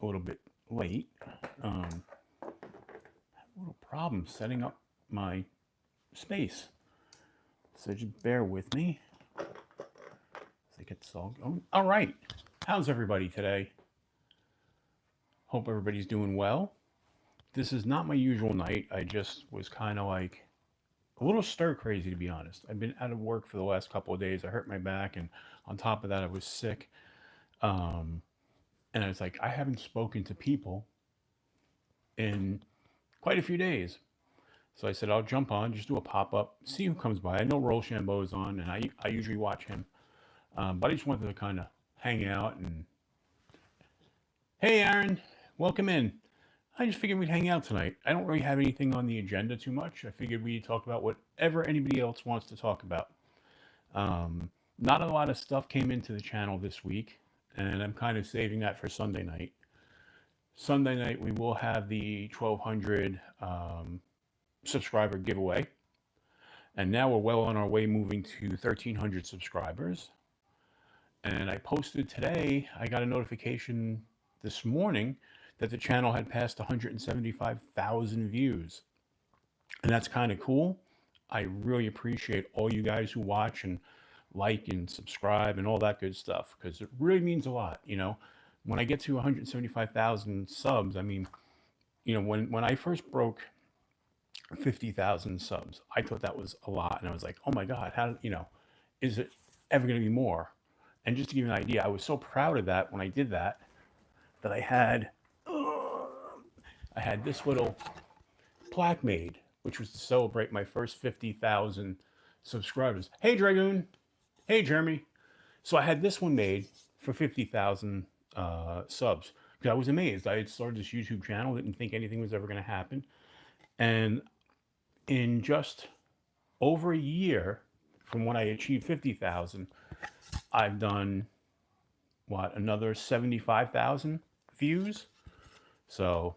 a little bit late. A little problem setting up my space. So just bear with me. I think it's all going. All right. How's everybody today? Hope everybody's doing well. This is not my usual night. I just was kind of like a little stir crazy, to be honest. I've been out of work for the last couple of days. I hurt my back, and on top of that, I was sick. Um, and I was like, I haven't spoken to people in quite a few days. So I said, I'll jump on, just do a pop up, see who comes by. I know Rochambeau is on, and I usually watch him. But I just wanted to kind of hang out and, hey, Aaron, welcome in. I just figured we'd hang out tonight. I don't really have anything on the agenda too much. I figured we'd talk about whatever anybody else wants to talk about. Not a lot of stuff came into the channel this week, and I'm kind of saving that for Sunday night. Sunday night, we will have the 1,200 subscriber giveaway. And now we're well on our way moving to 1,300 subscribers. And I posted today, I got a notification this morning that the channel had passed 175,000 views. And that's kind of cool. I really appreciate all you guys who watch and like and subscribe and all that good stuff, because it really means a lot. You know, when I get to 175,000 subs, I mean, you know, when I first broke 50,000 subs, I thought that was a lot. And I was like, oh my God, how, you know, is it ever going to be more? And just to give you an idea, I was so proud of that when I did that, that I had this little plaque made, which was to celebrate my first 50,000 subscribers. Hey, Dragoon. Hey, Jeremy. So I had this one made for 50,000 subs. Because I was amazed. I had started this YouTube channel, didn't think anything was ever going to happen. And in just over a year from when I achieved 50,000, I've done, what, another 75,000 views? So,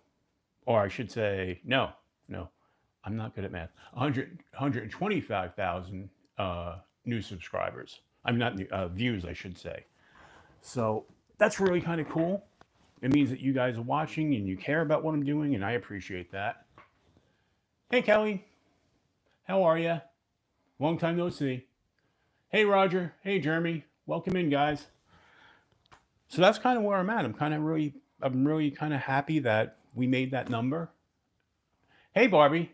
or I should say, no, I'm not good at math. 125,000 new subscribers. I'm not views, I should say. So that's really kind of cool. It means that you guys are watching and you care about what I'm doing, and I appreciate that. Hey, Kelly. How are you? Long time no see. Hey, Roger. Hey, Jeremy. Welcome in, guys. So that's kind of where I'm at. I'm really kind of happy that we made that number. Hey, Barbie.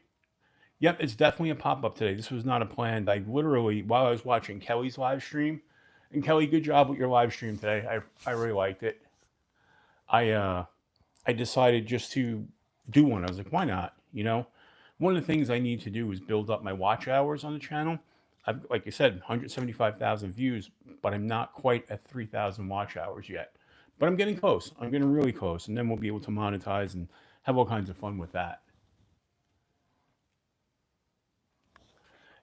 Yep, it's definitely a pop-up today. This was not a planned. I literally, while I was watching Kelly's live stream, and Kelly, good job with your live stream today. I really liked it. I decided just to do one. I was like, why not? You know, one of the things I need to do is build up my watch hours on the channel. I've, like I said, 175,000 views, but I'm not quite at 3,000 watch hours yet. But I'm getting close. I'm getting really close, and then we'll be able to monetize and have all kinds of fun with that.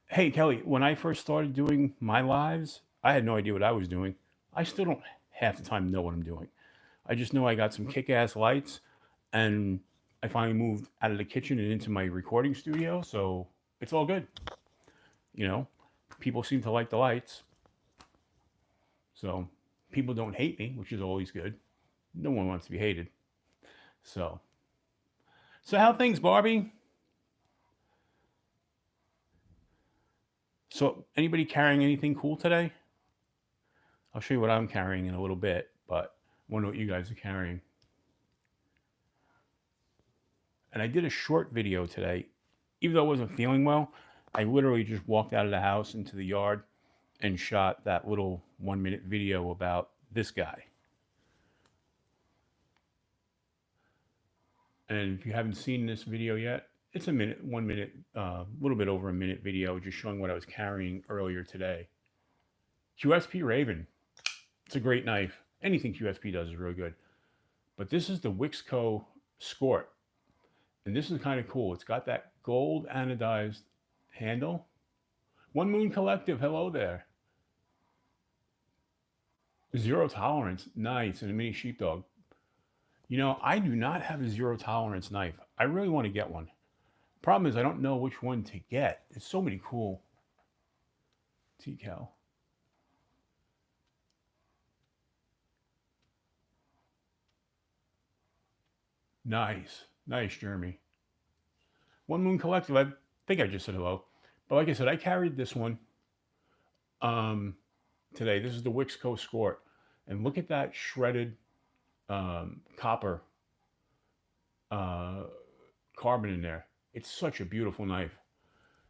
Hey, Kelly, when I first started doing my lives, I had no idea what I was doing. I still don't half the time know what I'm doing. I just know I got some kick-ass lights, and I finally moved out of the kitchen and into my recording studio, so it's all good. You know, people seem to like the lights. So people don't hate me, which is always good. No one wants to be hated. So how things, Barbie? So anybody carrying anything cool today? I'll show you what I'm carrying in a little bit, but I wonder what you guys are carrying. And I did a short video today. Even though I wasn't feeling well, I literally just walked out of the house into the yard and shot that little 1-minute video about this guy. And if you haven't seen this video yet, it's a minute, 1 minute, little bit over a minute video just showing what I was carrying earlier today. QSP Raven. It's a great knife. Anything QSP does is really good. But this is the Wixco Skort. And this is kind of cool. It's got that gold anodized handle. One Moon Collective, hello there. Zero tolerance, nice, and a mini sheepdog. You know, I do not have a zero tolerance knife. I really want to get one. Problem is I don't know which one to get. There's so many cool decal. Nice. Nice, Jeremy. One Moon Collective. I think I just said hello. But like I said, I carried this one um, today. This is the Wixco Skort. And look at that shredded copper uh, carbon in there. It's such a beautiful knife.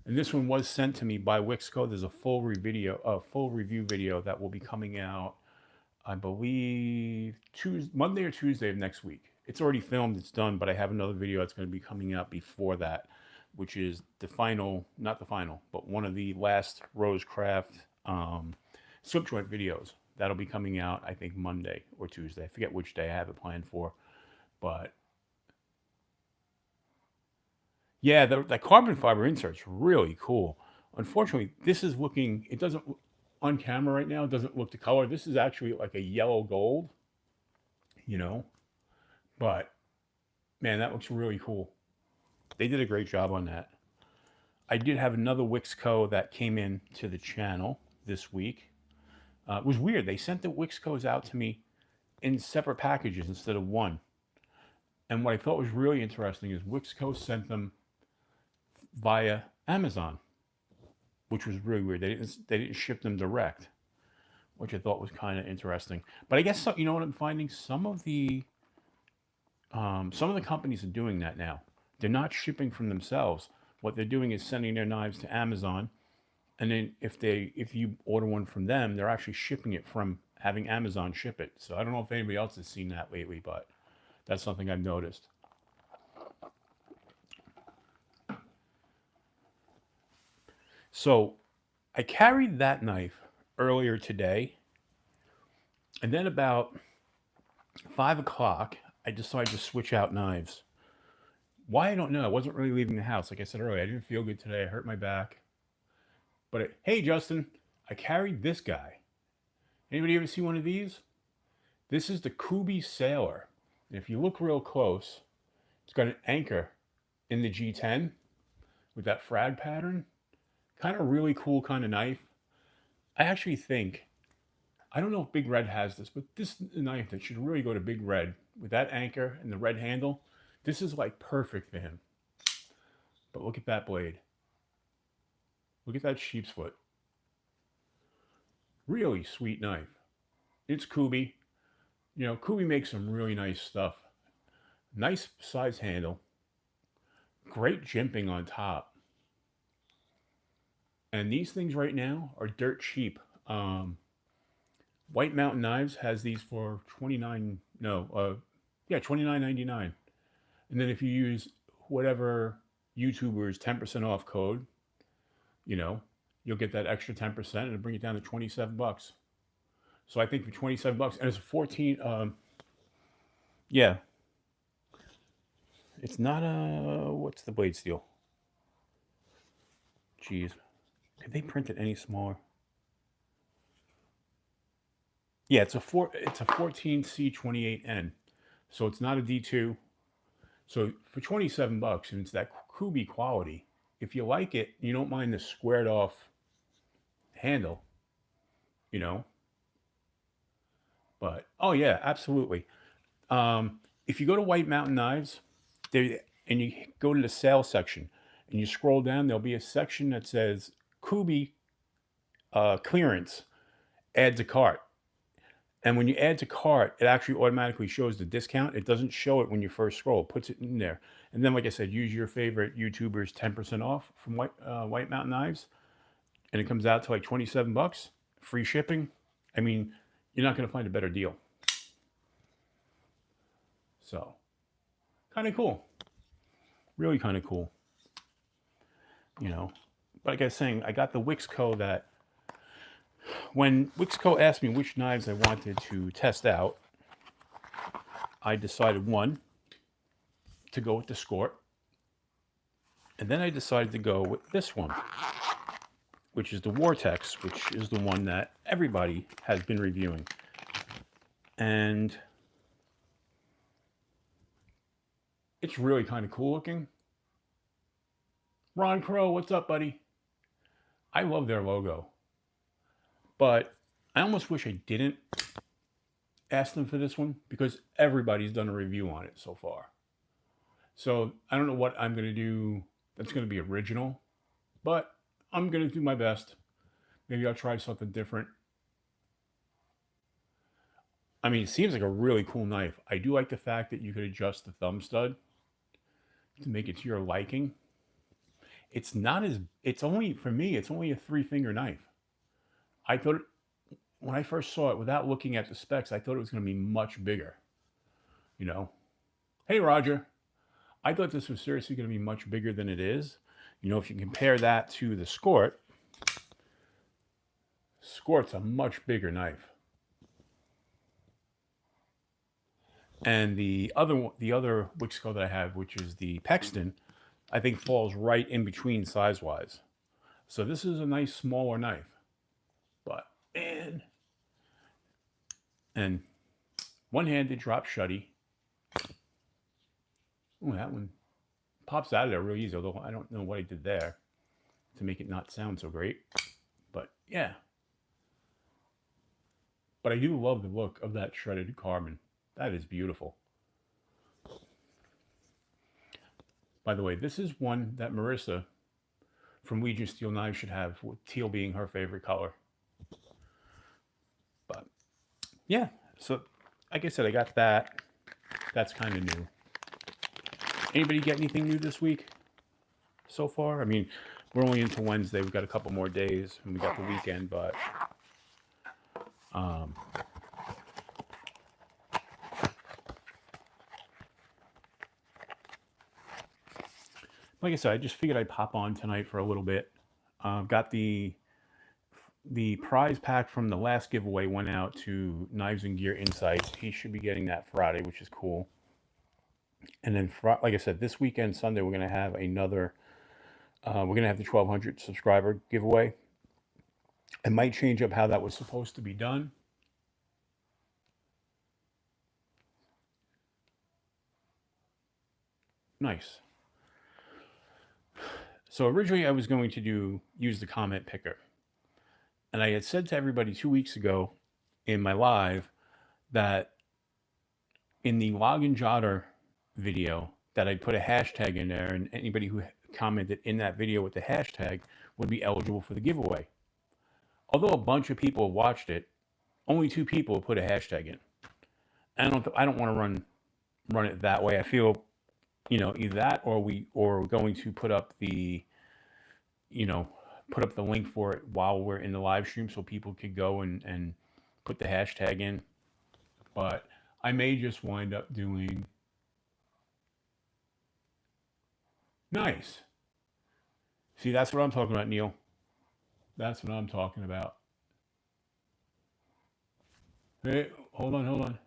And this one was sent to me by Wixco. There's a full review video that will be coming out, I believe, Monday or Tuesday of next week. It's already filmed, it's done, but I have another video that's going to be coming out before that, which is the final, not the final, but one of the last Rosecraft slip joint videos. That'll be coming out, I think, Monday or Tuesday. I forget which day I have it planned for, but yeah, that carbon fiber insert's really cool. Unfortunately, this is looking, it doesn't, on camera right now, it doesn't look the color. This is actually like a yellow gold, you know, but man, that looks really cool. They did a great job on that. I did have another Wixco that came in to the channel this week. It was weird. They sent the Wixcos out to me in separate packages instead of one. And what I thought was really interesting is Wixco sent them via Amazon, which was really weird. They didn't ship them direct, which I thought was kind of interesting. But I guess you know what I'm finding? Some of the companies are doing that now. They're not shipping from themselves. What they're doing is sending their knives to Amazon, and then if you order one from them, they're actually shipping it from having Amazon ship it. So I don't know if anybody else has seen that lately, but that's something I've noticed. So I carried that knife earlier today, and then about 5 o'clock, I decided to switch out knives. Why, I don't know. I wasn't really leaving the house. Like I said earlier, I didn't feel good today. I hurt my back. But hey, Justin, I carried this guy. Anybody ever see one of these? This is the Kubi Sailor. And if you look real close, it's got an anchor in the G10 with that frag pattern. Kind of really cool kind of knife. I actually think, I don't know if Big Red has this, but this is a knife that should really go to Big Red with that anchor and the red handle. This is like perfect for him. But look at that blade. Look at that sheep's foot. Really sweet knife. It's Kubi. You know, Kubi makes some really nice stuff. Nice size handle. Great jimping on top. And these things right now are dirt cheap. White Mountain Knives has these for $29.99. And then if you use whatever YouTuber's 10% off code, you know, you'll get that extra 10% and it'll bring it down to $27. So I think for $27, and it's 14. Yeah, it's not a, what's the blade steel? Jeez, could they print it any smaller? Yeah, it's a 14C28N, so it's not a D2. So for $27, and it's that Kubi quality. If you like it, you don't mind the squared off handle, you know. But oh yeah, absolutely. If you go to White Mountain Knives, there, and you go to the sales section, and you scroll down, there'll be a section that says Kubi clearance, add to cart. And when you add to cart, it actually automatically shows the discount. It doesn't show it when you first scroll. It puts it in there. And then, like I said, use your favorite YouTuber's 10% off from White Mountain Knives, and it comes out to like $27, free shipping. I mean, you're not going to find a better deal. So, kind of cool. Really kind of cool. You know, but like I was saying, I got the Wixco that when Wixco asked me which knives I wanted to test out, I decided one, to go with the Skort, and then I decided to go with this one, which is the Vortex, which is the one that everybody has been reviewing. And it's really kind of cool looking. Ron Crow, what's up, buddy? I love their logo. But I almost wish I didn't ask them for this one, because everybody's done a review on it so far. So I don't know what I'm going to do that's going to be original, but I'm going to do my best. Maybe I'll try something different. I mean, it seems like a really cool knife. I do like the fact that you could adjust the thumb stud to make it to your liking. It's not as, it's only, for me, it's only a 3 finger knife. I thought, when I first saw it, without looking at the specs, I thought it was going to be much bigger. You know, hey, Roger, I thought this was seriously going to be much bigger than it is. You know, if you compare that to the Scort's a much bigger knife. And the other wick scale that I have, which is the Pexton, I think falls right in between size-wise. So this is a nice smaller knife. But, man. And one-handed drop shutty. Ooh, that one pops out of there real easy, although I don't know what I did there to make it not sound so great. But, yeah. But I do love the look of that shredded carbon. That is beautiful. By the way, this is one that Marissa from Legion Steel Knives should have, with teal being her favorite color. But yeah, so like I said, I got that. That's kind of new. Anybody get anything new this week so far? I mean, we're only into Wednesday. We've got a couple more days, and we got the weekend, but like I said, I just figured I'd pop on tonight for a little bit. Got the prize pack from the last giveaway went out to Knives and Gear Insights. He should be getting that Friday, which is cool. And then, like I said, this weekend, Sunday, we're going to have another, we're going to have the 1,200 subscriber giveaway. I might change up how that was supposed to be done. Nice. So originally I was going to use the comment picker. And I had said to everybody 2 weeks ago in my live that in the login jotter video that I'd put a hashtag in there, and anybody who commented in that video with the hashtag would be eligible for the giveaway. Although a bunch of people watched it, only 2 people put a hashtag in. I don't want to run it that way. I feel, either that or we're going to put up the link for it while we're in the live stream so people could go and put the hashtag in. But I may just wind up doing nice. See, that's what I'm talking about, Neil. That's what I'm talking about. Hey, hold on.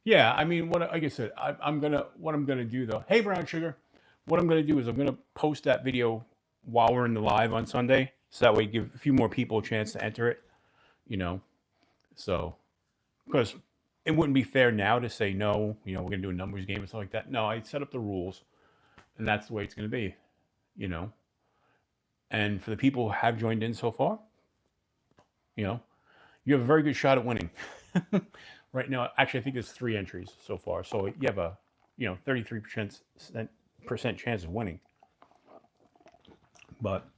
Yeah, I mean, like I said, what I'm gonna do though. Hey, Brown Sugar, what I'm gonna do is I'm gonna post that video while we're in the live on Sunday, so that way give a few more people a chance to enter it. So because it wouldn't be fair now to say no. We're gonna do a numbers game and stuff like that. No, I set up the rules, and that's the way it's gonna be. And for the people who have joined in so far, you have a very good shot at winning. Right now, actually, I think there's 3 entries so far. So you have a 33% chance of winning. But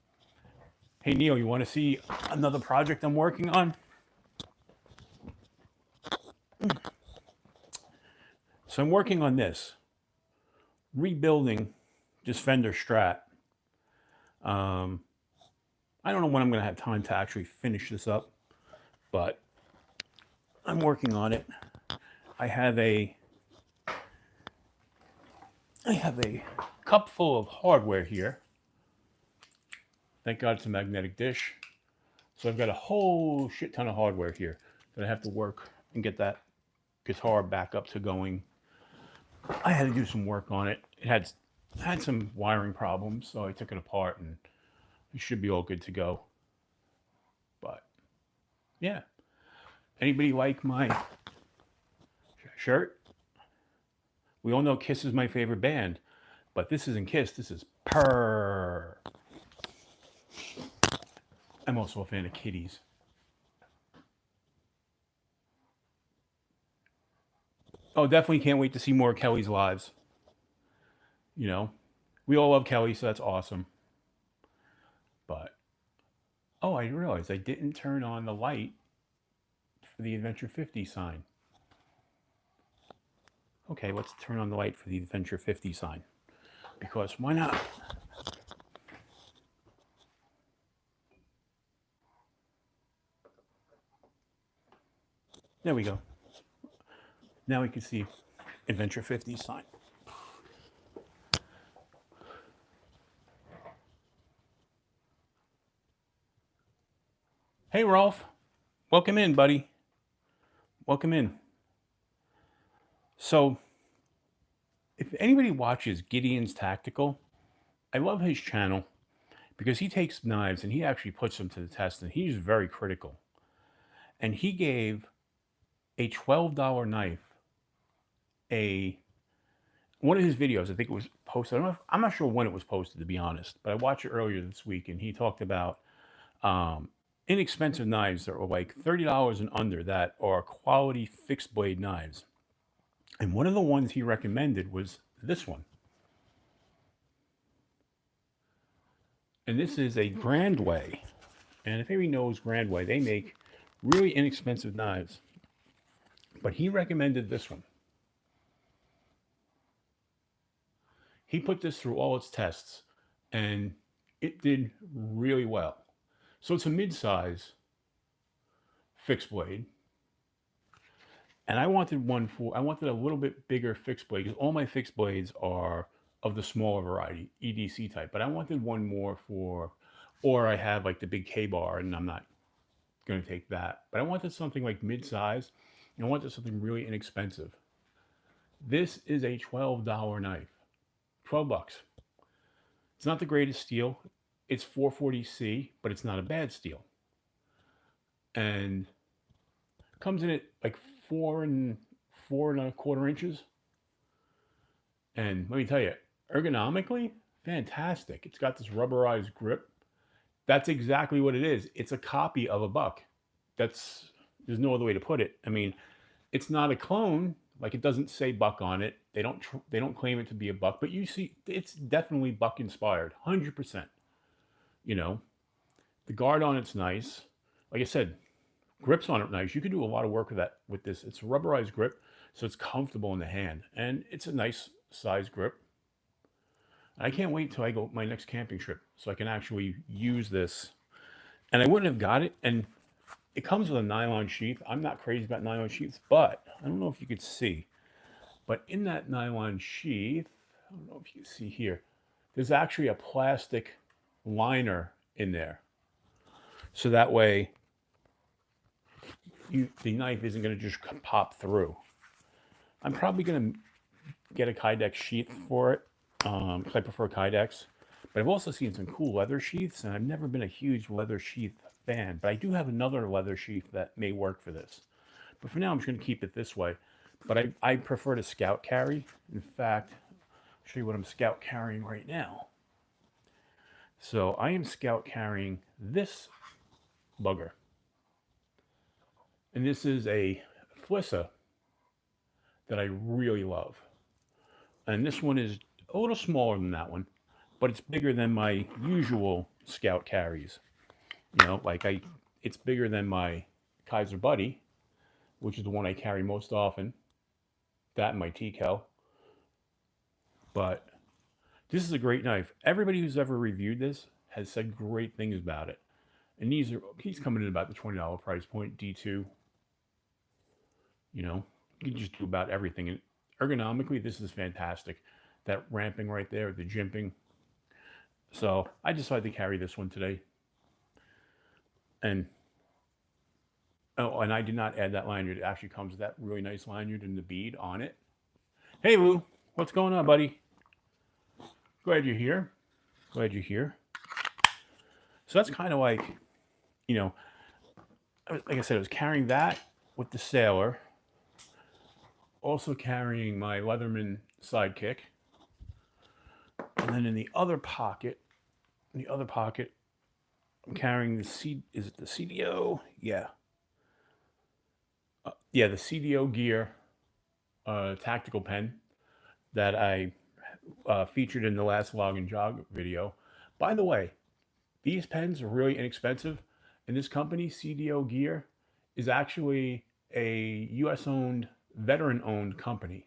hey, Neil, you want to see another project I'm working on? So I'm working on this, rebuilding this Fender Strat. I don't know when I'm going to have time to actually finish this up, but I'm working on it. I have a cup full of hardware here. Thank God it's a magnetic dish. So I've got a whole shit ton of hardware here that I have to work and get that guitar back up to going. I had to do some work on it. It had some wiring problems, so I took it apart and it should be all good to go. But yeah. Anybody like my shirt? We all know Kiss is my favorite band, but this isn't Kiss, this is Purr. I'm also a fan of kitties. Oh, definitely can't wait to see more Kelly's lives. You know, we all love Kelly, so that's awesome. But, oh, I realized I didn't turn on the light for the Adventure 50 sign. Okay, let's turn on the light for the Adventure 50 sign. Because why not? There we go. Now we can see Adventure 50 sign. Hey, Rolf. Welcome in, buddy. Welcome in. So, if anybody watches Gideon's Tactical, I love his channel because he takes knives and he actually puts them to the test, and he's very critical. And he gave a $12 knife one of his videos. I think it was posted. I'm not sure when it was posted, to be honest, but I watched it earlier this week, and he talked about inexpensive knives that are like $30 and under that are quality fixed blade knives. And one of the ones he recommended was this one. And this is a Grandway. And if anybody knows Grandway, they make really inexpensive knives. But he recommended this one. He put this through all its tests, and it did really well. So it's a mid-size fixed blade. And I wanted a little bit bigger fixed blade because all my fixed blades are of the smaller variety, EDC type. But I wanted one more or I have like the big K-bar, and I'm not going to take that. But I wanted something like mid-size, and I wanted something really inexpensive. This is a $12 knife. 12 bucks. It's not the greatest steel. It's 440C, but it's not a bad steel. And comes in at like 4.25 inches. And let me tell you, ergonomically, fantastic. It's got this rubberized grip. That's exactly what it is. It's a copy of a buck. There's no other way to put it. I mean, it's not a clone. Like, it doesn't say buck on it. They don't claim it to be a buck, but you see, it's definitely buck inspired, 100%. You know, the guard on it's nice. Like I said, grips on it nice. You can do a lot of work with this. It's a rubberized grip, so it's comfortable in the hand, and it's a nice size grip. I can't wait till I go my next camping trip so I can actually use this. And I wouldn't have got it, and it comes with a nylon sheath. I'm not crazy about nylon sheaths, but I don't know if you could see, but in that nylon sheath, I don't know if you can see here, there's actually a plastic liner in there. So that way the knife isn't going to just pop through. I'm probably going to get a Kydex sheath for it because I prefer Kydex. But I've also seen some cool leather sheaths, and I've never been a huge leather sheath fan. But I do have another leather sheath that may work for this. But for now, I'm just going to keep it this way. But I prefer to scout carry. In fact, I'll show you what I'm scout carrying right now. So I am scout carrying this bugger. And this is a Flissa that I really love. And this one is a little smaller than that one, but it's bigger than my usual scout carries. You know, like it's bigger than my Kaiser Buddy, which is the one I carry most often. That and my T-Kel. But this is a great knife. Everybody who's ever reviewed this has said great things about it. And he's coming in about the $20 price point, D2. You know, you can just do about everything. And ergonomically, this is fantastic. That ramping right there, the jimping. So I decided to carry this one today. And I did not add that lanyard. It actually comes with that really nice lanyard and the bead on it. Hey, Lou, what's going on, buddy? Glad you're here. Glad you're here. So that's kind of like, you know, like I said, I was carrying that with the Sailor. Also carrying my Leatherman Sidekick. And then in the other pocket, I'm carrying is it the CDO? Yeah. The CDO gear tactical pen that I featured in the last log and jog video. By the way, these pens are really inexpensive, and this company, CDO Gear, is actually a US owned, veteran owned company.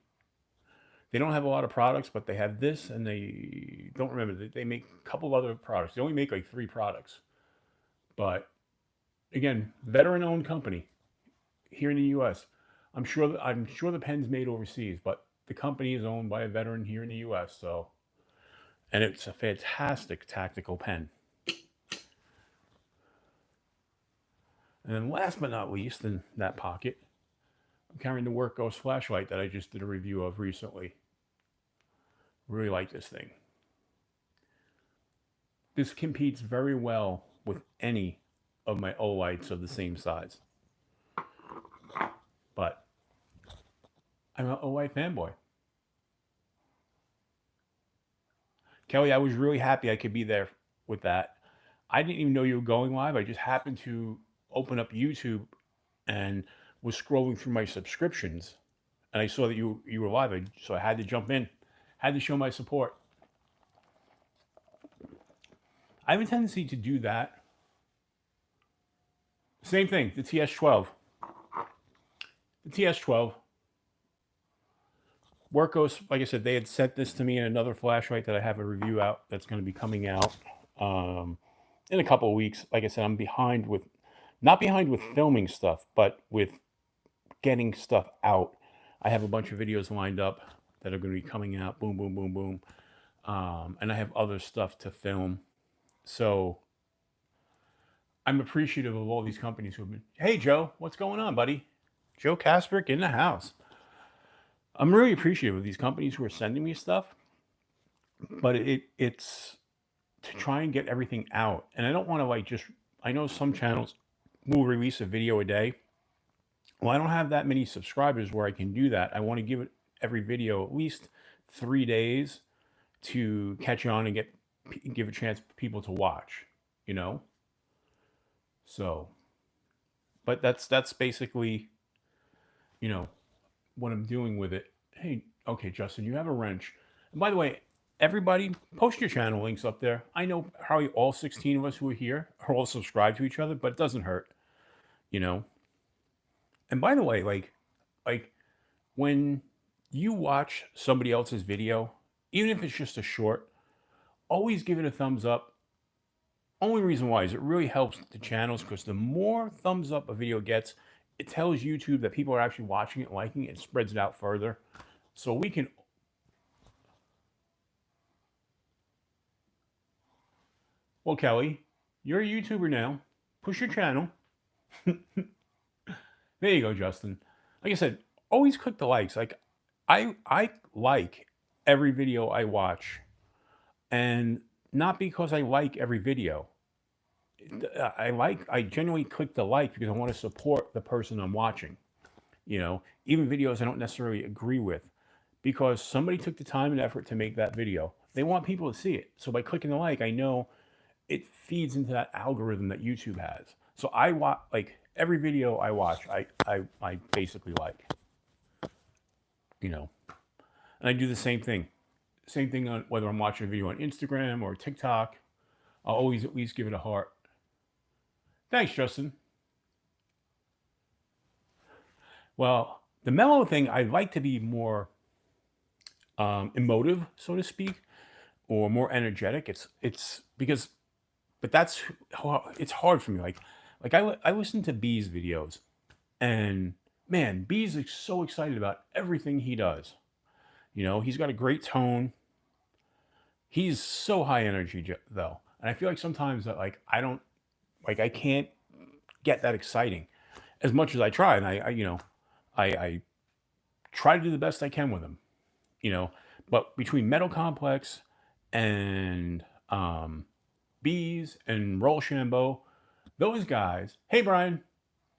They don't have a lot of products, but they have this, and they don't remember, they make a couple other products. They only make like 3 products. But again, veteran owned company here in the US. I'm sure the pen's made overseas, but the company is owned by a veteran here in the US, so, and it's a fantastic tactical pen. And then last but not least, in that pocket, I'm carrying the Work Ghost flashlight that I just did a review of recently. Really like this thing. This competes very well with any of my Olights of the same size. But I'm an Olight fanboy. Kelly, I was really happy I could be there with that. I didn't even know you were going live. I just happened to open up YouTube and was scrolling through my subscriptions, and I saw that you were live, so I had to jump in, had to show my support. I have a tendency to do that. Same thing, the TS12. The TS12. Work Ghost, like I said, they had sent this to me in another flashlight that I have a review out that's going to be coming out in a couple of weeks. Like I said, I'm behind with, not behind with filming stuff, but with getting stuff out. I have a bunch of videos lined up that are going to be coming out. Boom, boom, boom, boom. And I have other stuff to film. So I'm appreciative of all these companies who have been, hey, Joe, what's going on, buddy? Joe Kasprick in the house. I'm really appreciative of these companies who are sending me stuff, but it's to try and get everything out. And I don't want to like just, I know some channels will release a video a day. Well, I don't have that many subscribers where I can do that. I want to give it every video at least 3 days to catch on and give a chance for people to watch, you know? So, but that's basically, you know, what I'm doing with it. Hey, okay, Justin, you have a wrench. And by the way, everybody, post your channel links up there. I know probably all 16 of us who are here are all subscribed to each other, but it doesn't hurt, you know? And by the way, like when you watch somebody else's video, even if it's just a short, always give it a thumbs up. Only reason why is it really helps the channels, because the more thumbs up a video gets, it tells YouTube that people are actually watching it, liking it, spreads it out further. So we can... Well, Kelly, you're a YouTuber now. Push your channel. There you go, Justin. Like I said, always click the likes. Like I like every video I watch, and not because I like every video. I genuinely click the like because I want to support the person I'm watching. You know, even videos I don't necessarily agree with, because somebody took the time and effort to make that video. They want people to see it. So by clicking the like, I know it feeds into that algorithm that YouTube has. So I watch, like every video I watch, I basically like, you know, and I do the same thing. Same thing on whether I'm watching a video on Instagram or TikTok. I'll always at least give it a heart. Thanks, Justin. Well, the mellow thing, I'd like to be more emotive, so to speak, or more energetic. It's because, but that's, it's hard for me. Like I listen to B's videos, and man, B's is so excited about everything he does. You know, he's got a great tone. He's so high energy though. And I feel like sometimes that I can't get that exciting as much as I try. And I try to do the best I can with him, you know, but between Metal Complex and Bees and Rochambeau, those guys, hey Brian,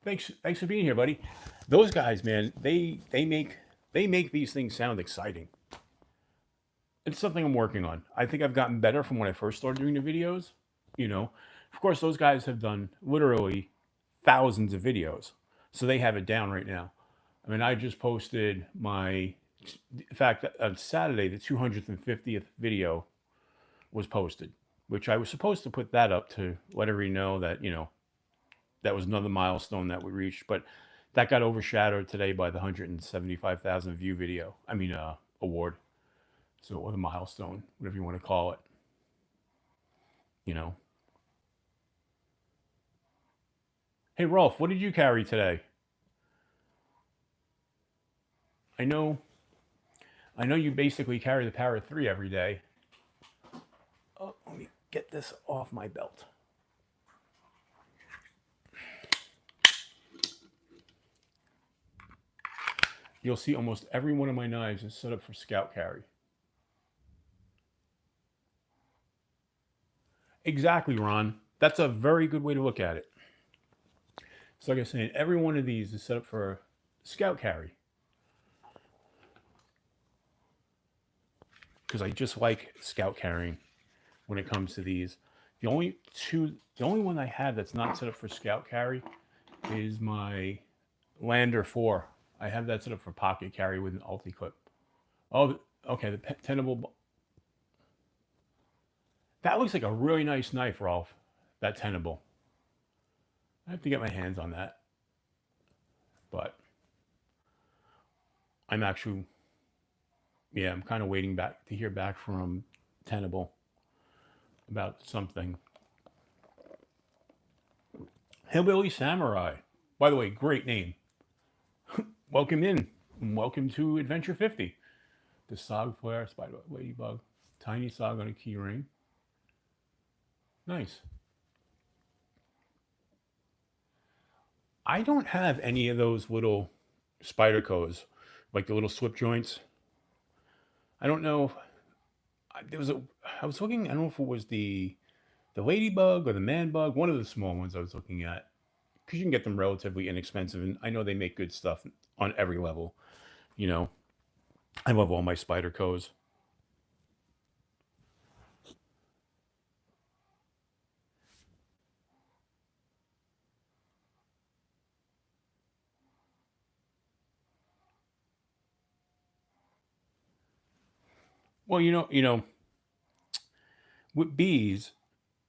thanks for being here, buddy. Those guys, man, they make these things sound exciting. It's something I'm working on. I think I've gotten better from when I first started doing the videos. You know, of course, those guys have done literally thousands of videos, so they have it down right now. I mean, I just posted my, in fact, on Saturday, the 250th video was posted, which I was supposed to put that up to let everybody know that, that was another milestone that we reached. But that got overshadowed today by the 175,000 view video. I mean, award. So, or the milestone, whatever you want to call it, you know. Hey, Rolf, what did you carry today? I know, I know you basically carry the Parrot 3 every day. Oh, let me get this off my belt. You'll see almost every one of my knives is set up for scout carry. Exactly, Ron. That's a very good way to look at it. So like I was saying, every one of these is set up for scout carry. Because I just like scout carrying when it comes to these. The only one I have that's not set up for scout carry is my Lander 4. I have that set up for pocket carry with an ulti clip. Oh, okay, the tenable. That looks like a really nice knife, Rolf. That tenable. I have to get my hands on that. But I'm actually, yeah, I'm kind of waiting back to hear back from Tenable about something. Hillbilly Samurai. By the way, great name. Welcome in. Welcome to Adventure 50. The Sog Flare, Spider Ladybug, Tiny Sog on a key ring. Nice. I don't have any of those little Spydercos, like the little slip joints. I don't know. There was I was looking. I don't know if it was the ladybug or the man bug. One of the small ones I was looking at, because you can get them relatively inexpensive, and I know they make good stuff on every level. You know, I love all my Spydercos. Well, with bees,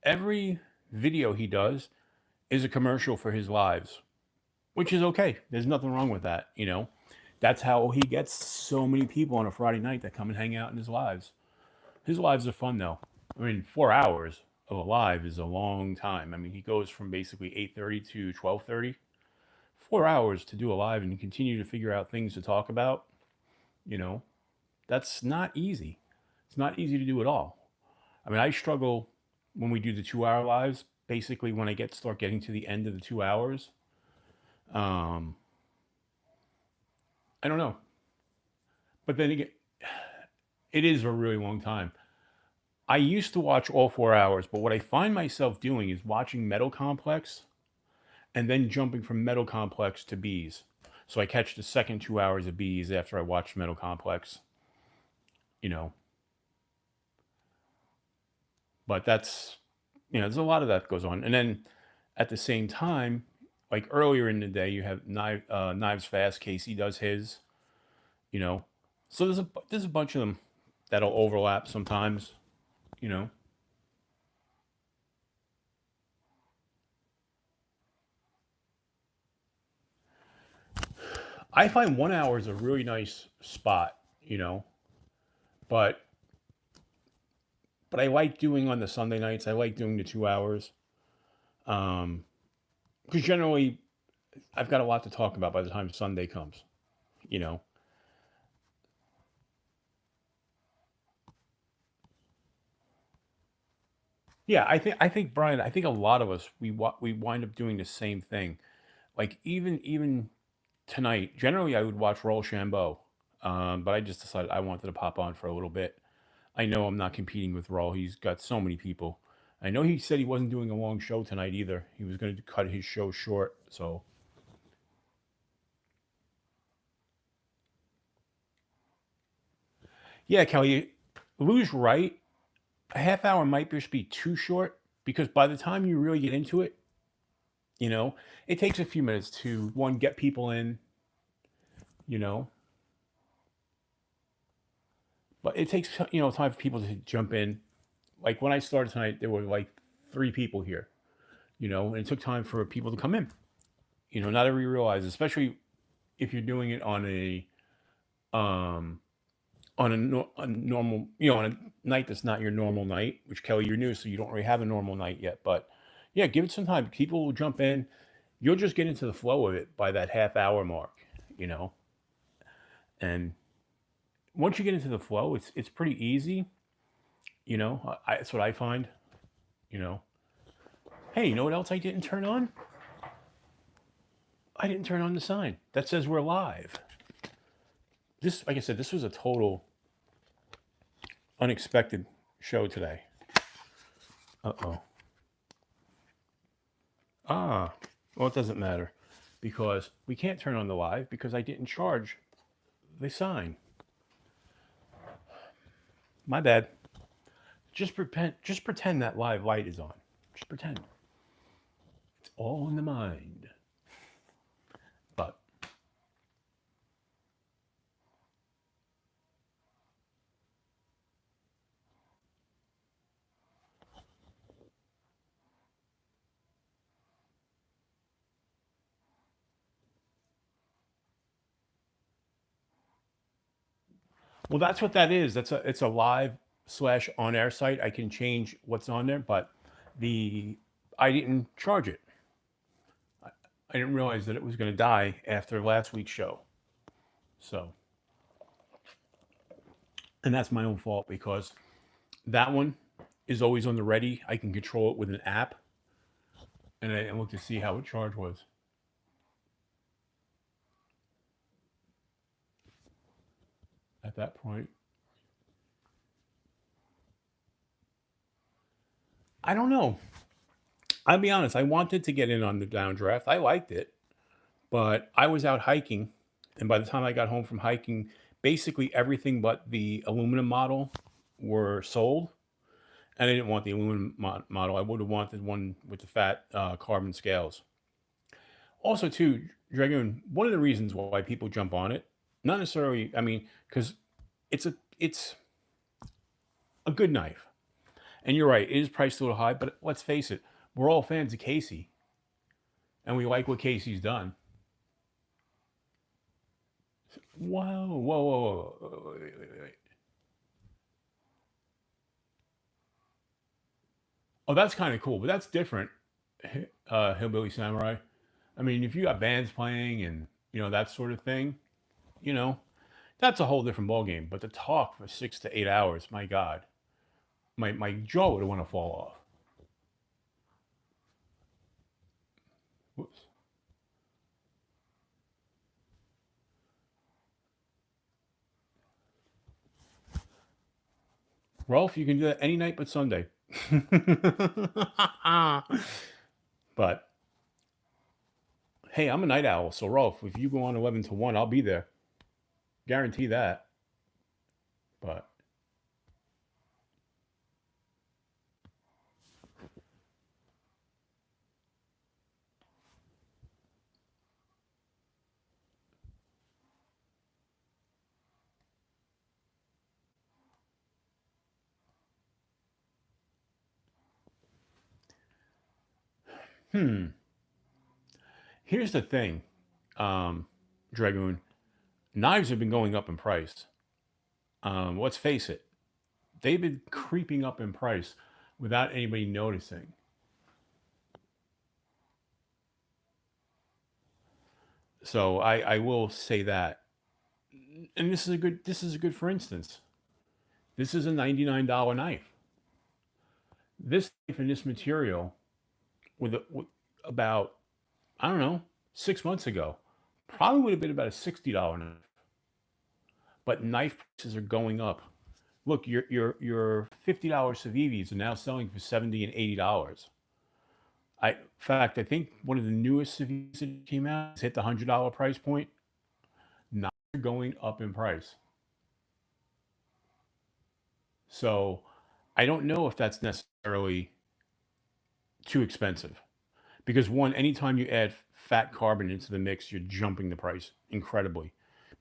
every video he does is a commercial for his lives, which is okay. There's nothing wrong with that. That's how he gets so many people on a Friday night that come and hang out in his lives. His lives are fun though. I mean, 4 hours of a live is a long time. I mean, he goes from basically 8:30 to 12:30. 4 hours to do a live and continue to figure out things to talk about. You know, that's not easy. It's not easy to do at all. I mean, I struggle when we do the 2 hour lives. Basically, when I start getting to the end of the 2 hours, um, I don't know. But then again, it is a really long time. I used to watch all 4 hours, but what I find myself doing is watching Metal Complex and then jumping from Metal Complex to Bees. So I catch the second 2 hours of Bees after I watch Metal Complex. You know, but that's there's a lot of that goes on, and then at the same time, like earlier in the day, you have Knives Fast. Casey does his. So there's a bunch of them that'll overlap sometimes. You know. I find 1 hour is a really nice spot, but I like doing on the Sunday nights. I like doing the 2 hours, because generally I've got a lot to talk about by the time Sunday comes. You know. Yeah, I think Brian. I think a lot of us we wind up doing the same thing. Like even tonight, generally I would watch Rochambeau, but I just decided I wanted to pop on for a little bit. I know I'm not competing with Raw. He's got so many people. I know he said he wasn't doing a long show tonight either. He was going to cut his show short. So yeah, Kelly, Lou's right. A half hour might just be too short because by the time you really get into it, it takes a few minutes to one get people in, you know. But it takes time for people to jump in. Like when I started tonight, there were like 3 people here, and it took time for people to come in. Not everybody realizes, especially if you're doing it um a normal, on a night that's not your normal night. Which, Kelly, you're new, so you don't really have a normal night yet. But yeah, give it some time. People will jump in. You'll just get into the flow of it by that half-hour mark, you know. And once you get into the flow, it's pretty easy. That's what I find. You know, hey, you know what else I didn't turn on? I didn't turn on the sign that says we're live. This, like I said, this was a total unexpected show today. Uh-oh. Well, it doesn't matter because we can't turn on the live because I didn't charge the sign. My bad. Just pretend that live light is on. Just pretend. It's all in the mind. But well, that's what that is. It's a live / on air site. I can change what's on there, but I didn't charge it. I didn't realize that it was going to die after last week's show. So, and that's my own fault because that one is always on the ready. I can control it with an app, and I look to see how it charge was. At that point, I don't know. I'll be honest. I wanted to get in on the downdraft. I liked it, but I was out hiking, and by the time I got home from hiking, basically everything but the aluminum model were sold, and I didn't want the aluminum model. I would have wanted one with the fat carbon scales. Also, too, Dragoon. One of the reasons why people jump on it, not necessarily. I mean, because it's a good knife, and you're right. It is priced a little high, but let's face it, we're all fans of Casey, and we like what Casey's done. Whoa, whoa, whoa, whoa. Wait. Oh, that's kind of cool, but that's different. Hillbilly Samurai. I mean, if you got bands playing and that sort of thing, you know, that's a whole different ballgame. But to talk for 6 to 8 hours, my God, my jaw would want to fall off. Whoops. Rolf, you can do that any night but Sunday. But hey, I'm a night owl, so Rolf, if you go on 11 to 1, I'll be there. Guarantee that. But here's the thing, Dragoon. Knives have been going up in price. Let's face it, they've been creeping up in price without anybody noticing. So I will say that, and this is a good for instance. This is a $99 knife. This knife and this material with about, I don't know, 6 months ago, probably would have been about a $60 knife. But knife prices are going up. Look, your $50 Civivis are now selling for $70 and $80. In fact, I think one of the newest Civivis that came out has hit the $100 price point. Knives are going up in price. So I don't know if that's necessarily too expensive. Because one, anytime you add fat carbon into the mix, you're jumping the price incredibly.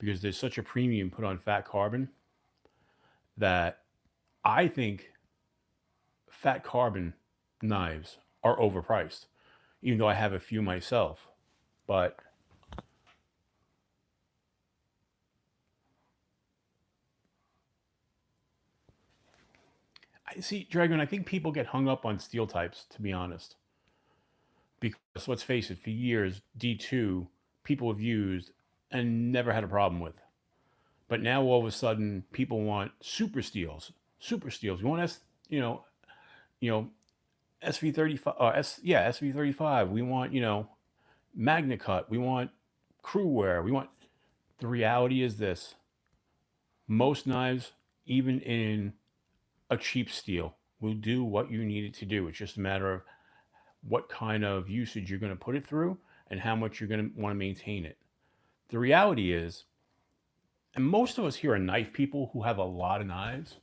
because there's such a premium put on fat carbon that I think fat carbon knives are overpriced, even though I have a few myself. But I see, Dragon, I think people get hung up on steel types, to be honest. Because let's face it, for years, D2 people have used and never had a problem with. But now all of a sudden, people want super steels. Super steels. We want you know, SV35, SV35. We want, Magna Cut. We want crew wear. We want. The reality is this: most knives, even in a cheap steel, will do what you need it to do. It's just a matter of what kind of usage you're going to put it through and how much you're going to want to maintain it. The reality is, and most of us here are knife people who have a lot of knives.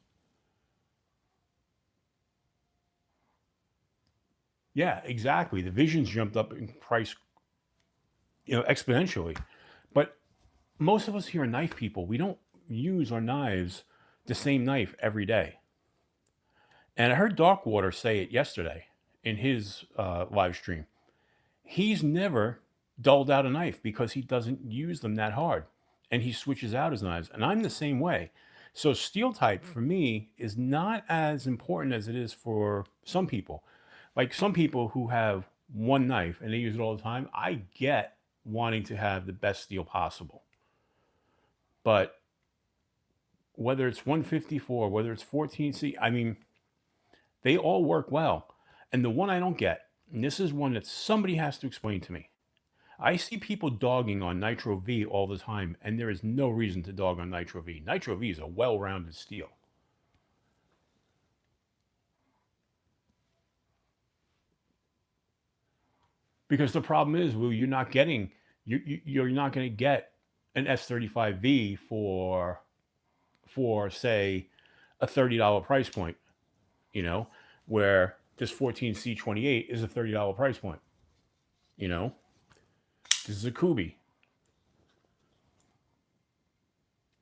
Yeah, exactly. The Visions jumped up in price, exponentially. But most of us here are knife people. We don't use our knives the same knife every day. And I heard Darkwater say it yesterday in his live stream. He's never dulled out a knife because he doesn't use them that hard, and he switches out his knives. And I'm the same way. So steel type for me is not as important as it is for some people. Like some people who have one knife and they use it all the time, I get wanting to have the best steel possible. But whether it's 154, whether it's 14C, I mean, they all work well. And the one I don't get, and this is one that somebody has to explain to me. I see people dogging on Nitro V all the time, and there is no reason to dog on Nitro V. Nitro V is a well-rounded steel. Because the problem is, Lou, you're not getting you're not going to get an S35V for say a $30 price point, you know, where this 14C28 is a $30 price point. You know, this is a Kubi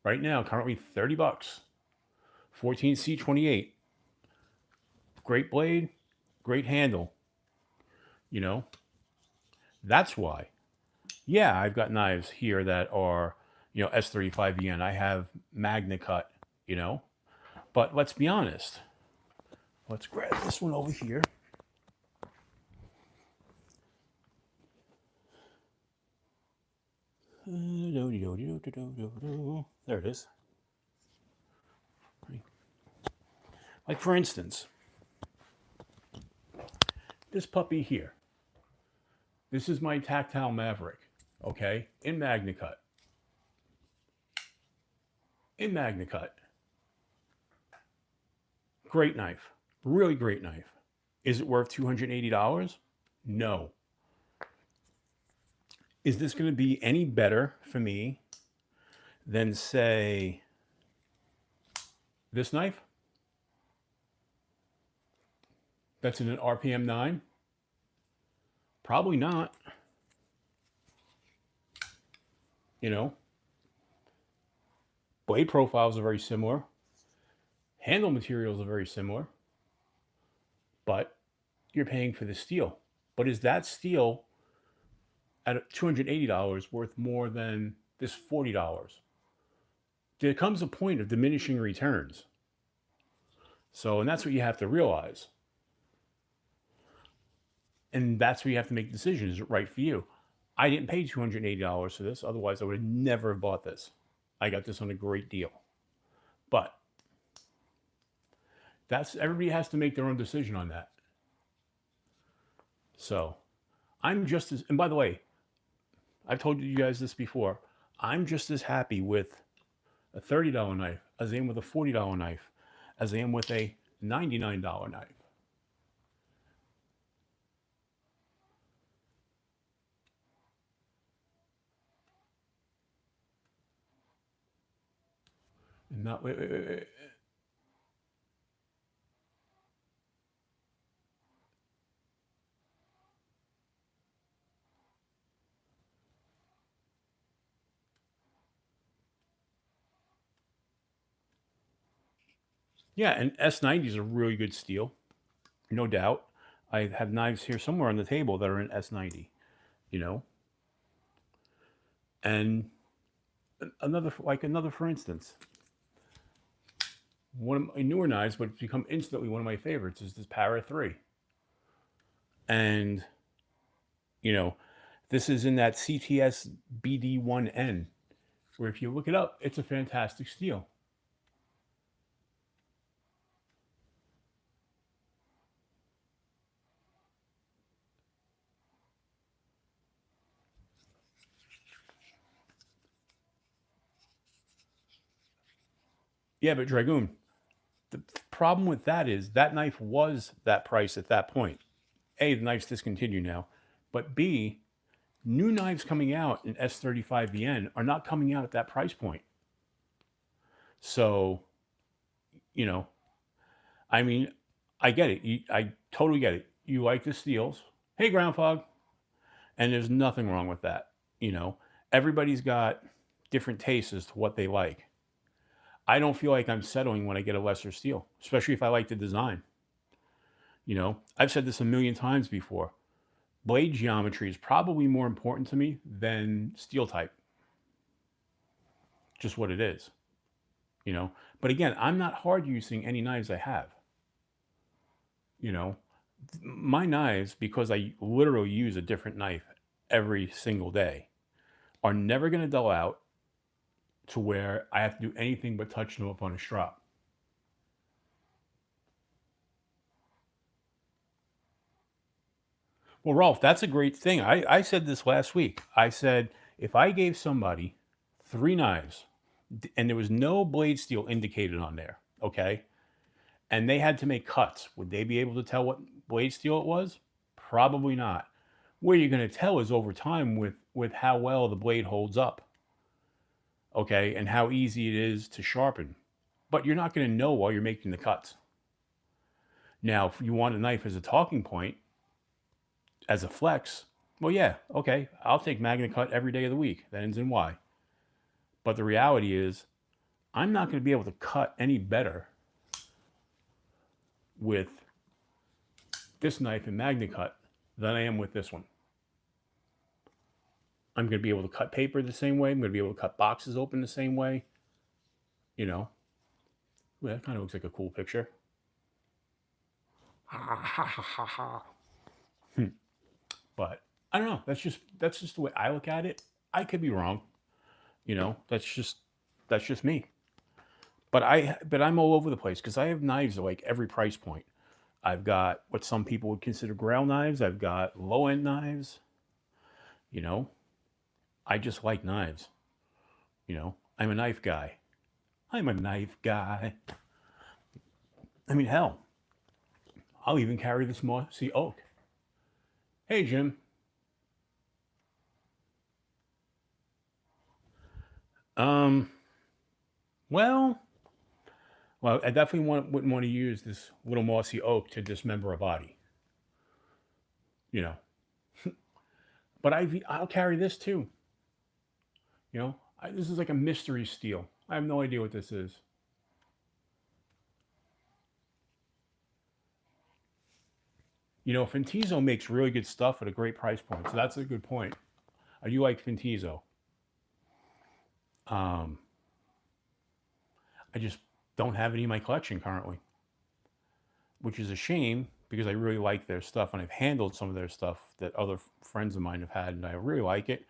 right now, currently $30. 14C28, great blade, great handle. You know, that's why. Yeah, I've got knives here that are, S35VN. I have Magna Cut, you know. But let's be honest. Let's grab this one over here. There it is. Like, for instance, this puppy here. This is my Tactile Maverick, okay, in Magna Cut. In Magna Cut. Great knife. Really great knife. Is it worth $280? No. Is this going to be any better for me than, say, this knife? That's in an RPM 9? Probably not. You know, blade profiles are very similar. Handle materials are very similar. But you're paying for the steel. But is that steel at $280 worth more than this $40? There comes a point of diminishing returns. So, and that's what you have to realize. And that's where you have to make decisions. Is it right for you? I didn't pay $280 for this. Otherwise, I would have never bought this. I got this on a great deal. But everybody has to make their own decision on that. So I'm just as, and by the way, I've told you guys this before, I'm just as happy with a $30 knife as I am with a $40 knife, as I am with a $99 knife. And not, wait. Yeah, and S90 is a really good steel, no doubt. I have knives here somewhere on the table that are in S90, you know. And another for instance, one of my newer knives, but it's become instantly one of my favorites, is this Para 3. And, you know, this is in that CTS BD1N, where if you look it up, it's a fantastic steel. Yeah, but Dragoon, the problem with that is that knife was that price at that point. A, the knife's discontinued now, but B, new knives coming out in S35VN are not coming out at that price point. So, you know, I mean, I get it. I totally get it. You like the steels. Hey, Ground Fog. And there's nothing wrong with that. You know, everybody's got different tastes as to what they like. I don't feel like I'm settling when I get a lesser steel, especially if I like the design. You know, I've said this a million times before. Blade geometry is probably more important to me than steel type. Just what it is, you know. But again, I'm not hard using any knives I have. You know, my knives, because I literally use a different knife every single day, are never going to dull out to where I have to do anything but touch them up on a strop. Well, Rolf, that's a great thing. I said this last week. I said, if I gave somebody 3 knives and there was no blade steel indicated on there, okay, and they had to make cuts, would they be able to tell what blade steel it was? Probably not. Where you're going to tell is over time with how well the blade holds up, okay, and how easy it is to sharpen. But you're not going to know while you're making the cuts. Now, if you want a knife as a talking point, as a flex, well, yeah, okay, I'll take Magna Cut every day of the week. That ends in Y. But the reality is, I'm not going to be able to cut any better with this knife in Magna Cut than I am with this one. I'm going to be able to cut paper the same way. I'm going to be able to cut boxes open the same way. You know, well, that kind of looks like a cool picture. But I don't know. That's just the way I look at it. I could be wrong. You know, that's just me. But I'm all over the place because I have knives at like every price point. I've got what some people would consider grail knives. I've got low end knives. You know, I just like knives. You know, I'm a knife guy. I'm a knife guy. I mean, hell, I'll even carry this mossy oak. Hey, Jim. Um, well, I definitely wouldn't want to use this little mossy oak to dismember a body. You know, but I'll carry this too. You know, this is like a mystery steel. I have no idea what this is. You know, Fintizo makes really good stuff at a great price point, so that's a good point. I do like Fintizo. Um, I just don't have any in my collection currently, which is a shame because I really like their stuff and I've handled some of their stuff that other friends of mine have had and I really like it.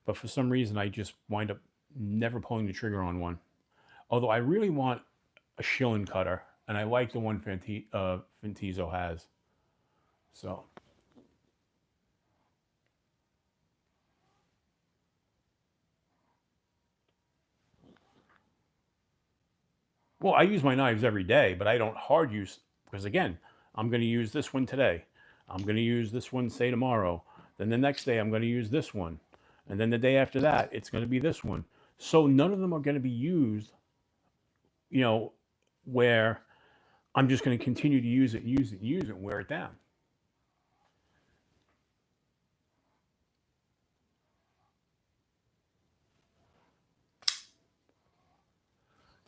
But for some reason, I just wind up never pulling the trigger on one. Although I really want a shilling cutter, and I like the one Fintizo has. So, well, I use my knives every day, but I don't hard use because again, I'm going to use this one today. I'm going to use this one say tomorrow. Then the next day I'm going to use this one. And then the day after that, it's going to be this one. So none of them are going to be used, you know, where I'm just going to continue to use it, use it, use it, and wear it down.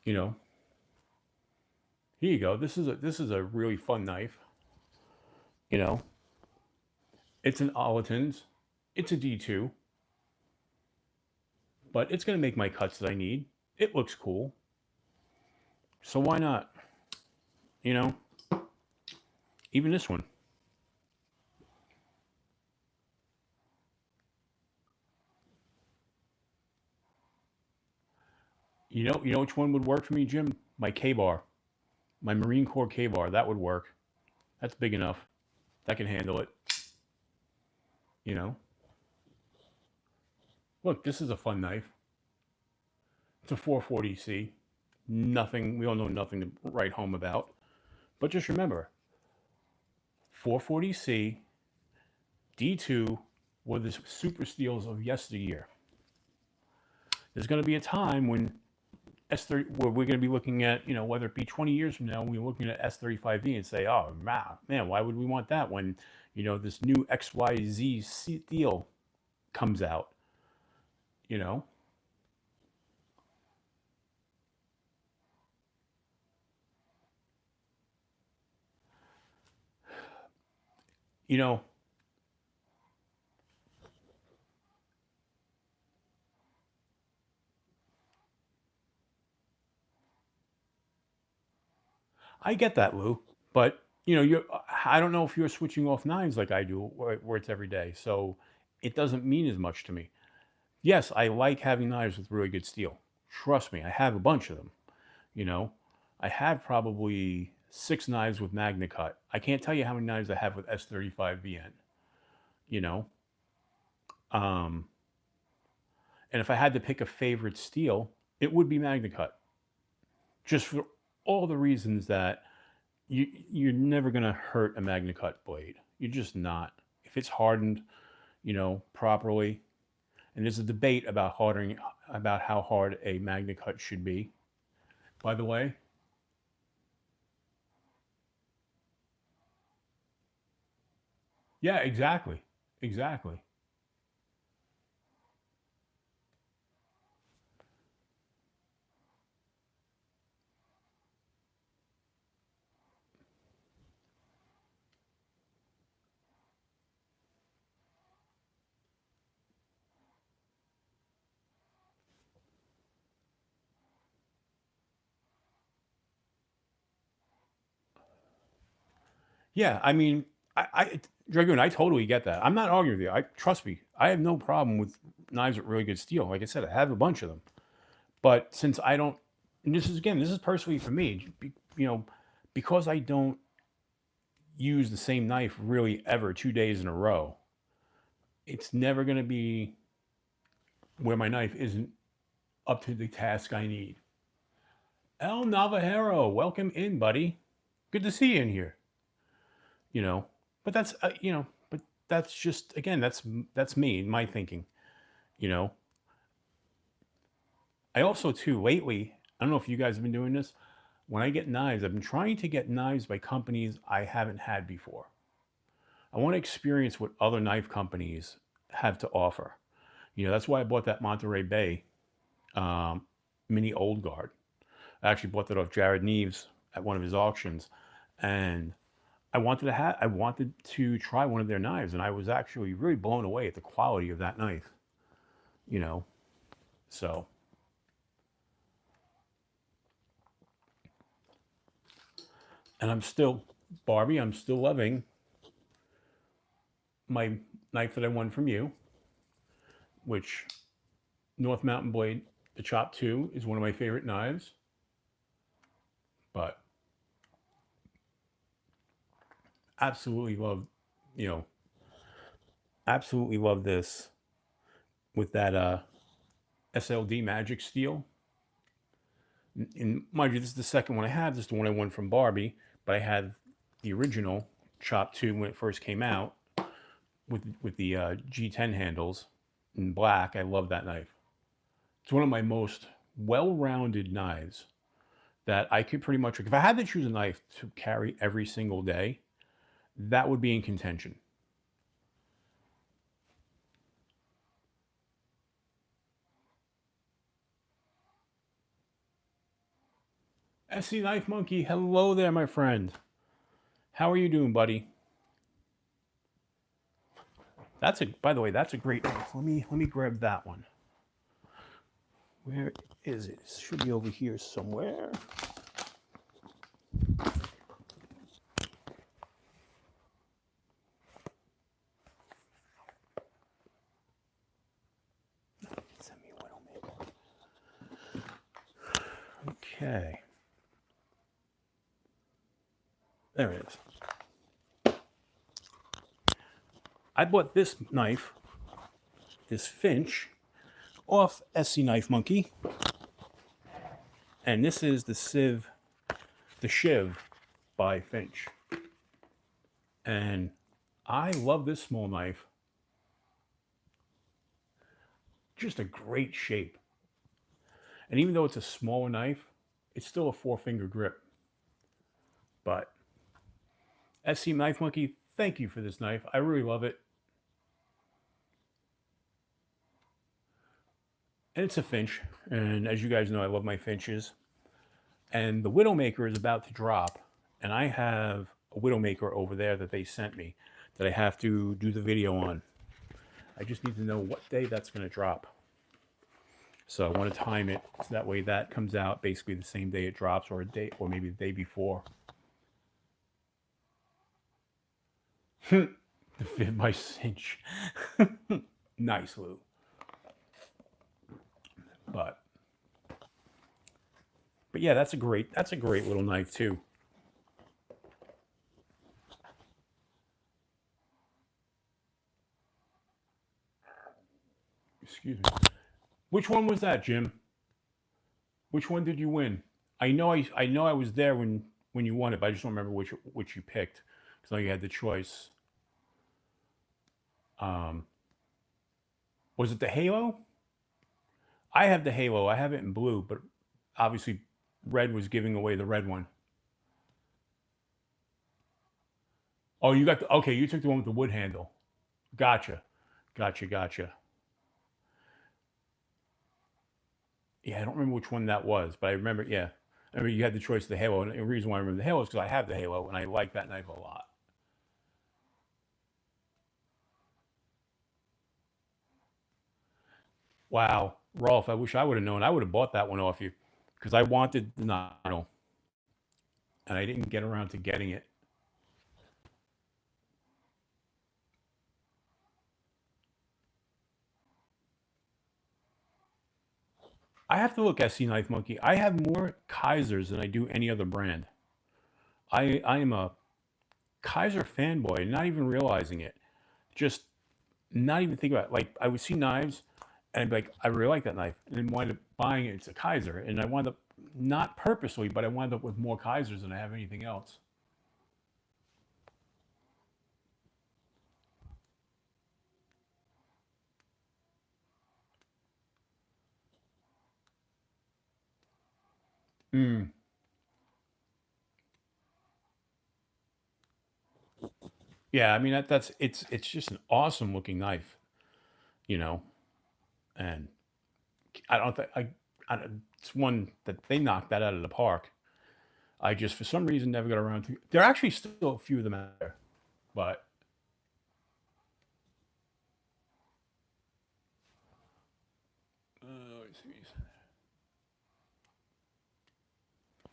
You know, Here you go. This is a really fun knife. You know, it's an Ollerton's. It's a D2, but it's going to make my cuts that I need. It looks cool. So why not? You know, even this one. You know which one would work for me, Jim? My K-bar. My Marine Corps K-bar. That would work. That's big enough. That can handle it. You know. Look, this is a fun knife. It's a 440C. Nothing, we all know nothing to write home about. But just remember, 440C, D2 were the super steels of yesteryear. There's going to be a time when S30, where we're going to be looking at, whether it be 20 years from now, we're looking at S35V and say, oh, man, why would we want that when, this new XYZ steel comes out, you know? You know, I get that, Lou, but I don't know if you're switching off knives like I do, where it's every day, so it doesn't mean as much to me. Yes, I like having knives with really good steel. Trust me, I have a bunch of them. You know, I have probably 6 knives with Magna Cut. I can't tell you how many knives I have with S35VN. You know, um, and if I had to pick a favorite steel, it would be Magna Cut, just for all the reasons that you're never gonna hurt a Magna Cut blade. You're just not. If it's hardened, properly, and there's a debate about how hard a Magna Cut should be. By the way, yeah, exactly, exactly. Yeah, I mean, Dragoon, I totally get that. I'm not arguing with you. I trust me. I have no problem with knives with really good steel. Like I said, I have a bunch of them. But since I don't, and this is personally for me, because I don't use the same knife really ever 2 days in a row, it's never going to be where my knife isn't up to the task I need. El Navajero, welcome in, buddy. Good to see you in here. You know, but but that's just, again, that's me, my thinking. You know, I also too lately, I don't know if you guys have been doing this. When I get knives, I've been trying to get knives by companies I haven't had before. I want to experience what other knife companies have to offer. That's why I bought that Monterey Bay mini old guard. I actually bought that off Jared Neves at one of his auctions, and I wanted to try one of their knives, and I was actually really blown away at the quality of that knife. You know, so, and Barbie, I'm still loving my knife that I won from you, which North Mountain Blade, the Chop 2, is one of my favorite knives. But absolutely love, you know, absolutely love this with that SLD Magic Steel. And mind you, this is the second one I have. This is the one I won from Barbie, but I had the original Chop 2 when it first came out with the G10 handles in black. I love that knife. It's one of my most well-rounded knives that I could pretty much, if I had to choose a knife to carry every single day, that would be in contention. SC Knife Monkey, hello there, my friend. How are you doing, buddy? By the way, that's a great knife. Let me grab that one. Where is it? It should be over here somewhere. Okay. There it is. I bought this knife, this Finch, off SC Knife Monkey. And this is the Shiv by Finch. And I love this small knife. Just a great shape. And even though it's a smaller knife, it's still a 4-finger grip. But SC Knife Monkey, thank you for this knife. I really love it. And it's a Finch. And as you guys know, I love my Finches. And the Widowmaker is about to drop. And I have a Widowmaker over there that they sent me that I have to do the video on. I just need to know what day that's going to drop. So I want to time it so that way that comes out basically the same day it drops, or maybe the day before. The fit by cinch. Nice, Lou. But yeah, that's a great little knife too. Excuse me. Which one was that, Jim? Which one did you win? I know I was there when you won it, but I just don't remember which you picked, because I know you had the choice. Was it the Halo? I have the Halo. I have it in blue, but obviously red was giving away the red one. Oh, you got okay, you took the one with the wood handle. Gotcha. Yeah, I don't remember which one that was, but I remember, yeah. I mean, you had the choice of the Halo, and the reason why I remember the Halo is because I have the Halo, and I like that knife a lot. Wow, Rolf, I wish I would have known. I would have bought that one off you, because I wanted the Nano, and I didn't get around to getting it. I have to look SC Knife Monkey. I have more Kaisers than I do any other brand. I am a Kaiser fanboy, not even realizing it. Just not even think about it. Like, I would see knives, and I'd be like, I really like that knife. And then wind up buying it. It's a Kaiser. And I wind up, not purposely, but I wind up with more Kaisers than I have anything else. Yeah, I mean it's just an awesome looking knife, you know, and I don't think it's one that they knocked that out of the park. I just for some reason never got around to. There are actually still a few of them out there, but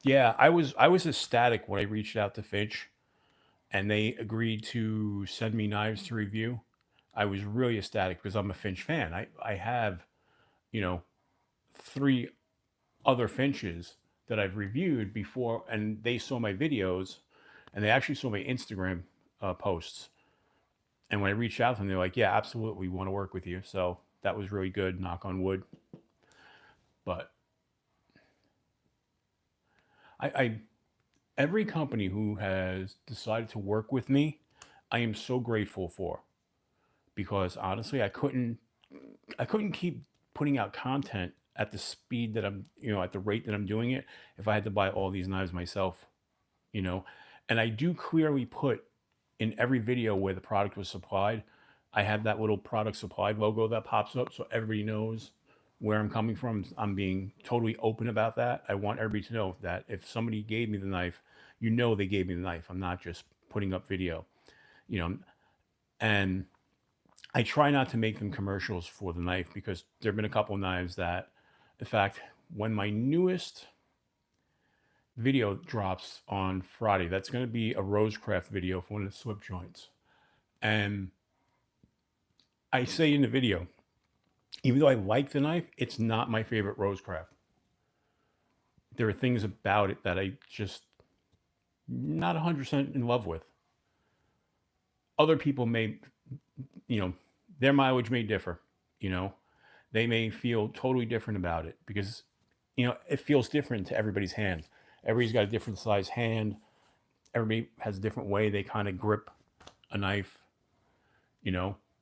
yeah, I was ecstatic when I reached out to Finch, and they agreed to send me knives to review. I was really ecstatic because I'm a Finch fan. I have, you know, 3 other Finches that I've reviewed before, and they saw my videos, and they actually saw my Instagram posts. And when I reached out to them, they're like, "Yeah, absolutely, we want to work with you." So that was really good. Knock on wood. But I every company who has decided to work with me, I am so grateful for, because honestly, I couldn't keep putting out content at the speed that I'm, at the rate that I'm doing it if I had to buy all these knives myself, you know. And I do clearly put in every video where the product was supplied, I have that little product supplied logo that pops up so everybody knows, where I'm coming from. I'm being totally open about that. I want everybody to know that if somebody gave me the knife, they gave me the knife. I'm not just putting up video, you know, and I try not to make them commercials for the knife because there have been a couple of knives that, in fact, when my newest video drops on Friday, that's going to be a Rosecraft video for one of the slip joints. And I say in the video, even though I like the knife, it's not my favorite Rosecraft. There are things about it that I just not 100% in love with. Other people may, their mileage may differ, they may feel totally different about it because, it feels different to everybody's hand. Everybody's got a different size hand. Everybody has a different way they kind of grip a knife,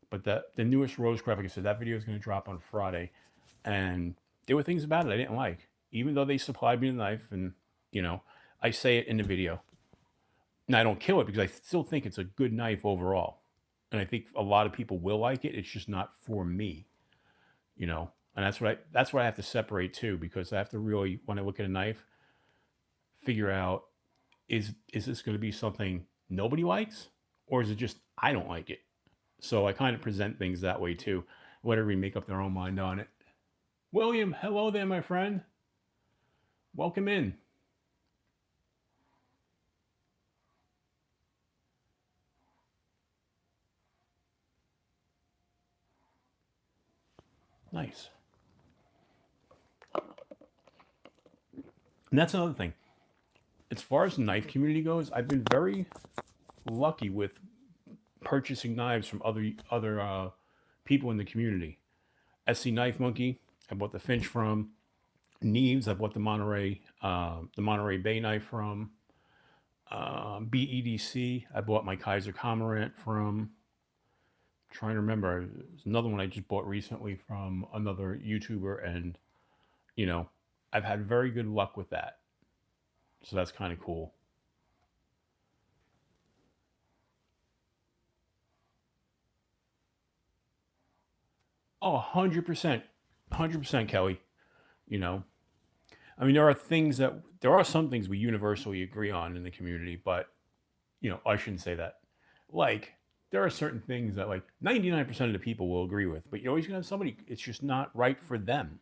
But the newest Rosecraft, like I said, that video is going to drop on Friday. And there were things about it I didn't like, even though they supplied me the knife. And, I say it in the video. Now, I don't kill it because I still think it's a good knife overall. And I think a lot of people will like it. It's just not for me, And that's what I have to separate too, because I have to really, when I look at a knife, figure out, is this going to be something nobody likes, or is it just I don't like it? So I kind of present things that way too. Let everybody make up their own mind on it. William, hello there, my friend. Welcome in. Nice. And that's another thing. As far as the knife community goes, I've been very lucky with purchasing knives from other people in the community. SC Knife Monkey, I bought the Finch from. Neves, I bought the Monterey Bay knife from. BEDC, I bought my Kaiser Cormorant from. I'm trying to remember, there's another one I just bought recently from another YouTuber, and I've had very good luck with that. So that's kind of cool. Oh, 100%. 100%, Kelly. I mean, there are some things we universally agree on in the community, but, I shouldn't say that. Like, there are certain things that, like, 99% of the people will agree with, but you're always going to have somebody, it's just not right for them.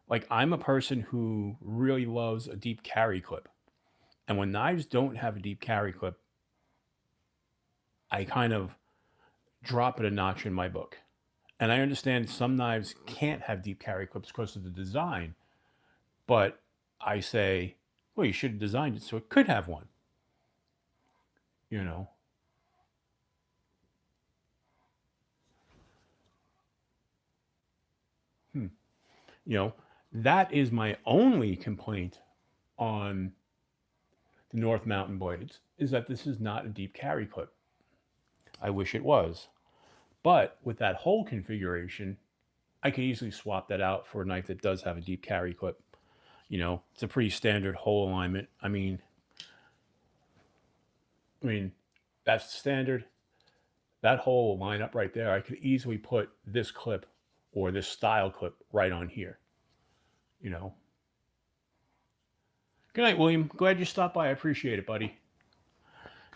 Like, I'm a person who really loves a deep carry clip. And when knives don't have a deep carry clip, I kind of drop it a notch in my book. And I understand some knives can't have deep carry clips because of the design, but I say, well, you should have designed it so it could have one. That is my only complaint on the North Mountain blades, is that this is not a deep carry clip. I wish it was. But with that whole configuration, I could easily swap that out for a knife that does have a deep carry clip. It's a pretty standard hole alignment. I mean, that's standard. That whole lineup right there, I could easily put this clip or this style clip right on here. Good night, William. Glad you stopped by. I appreciate it, buddy.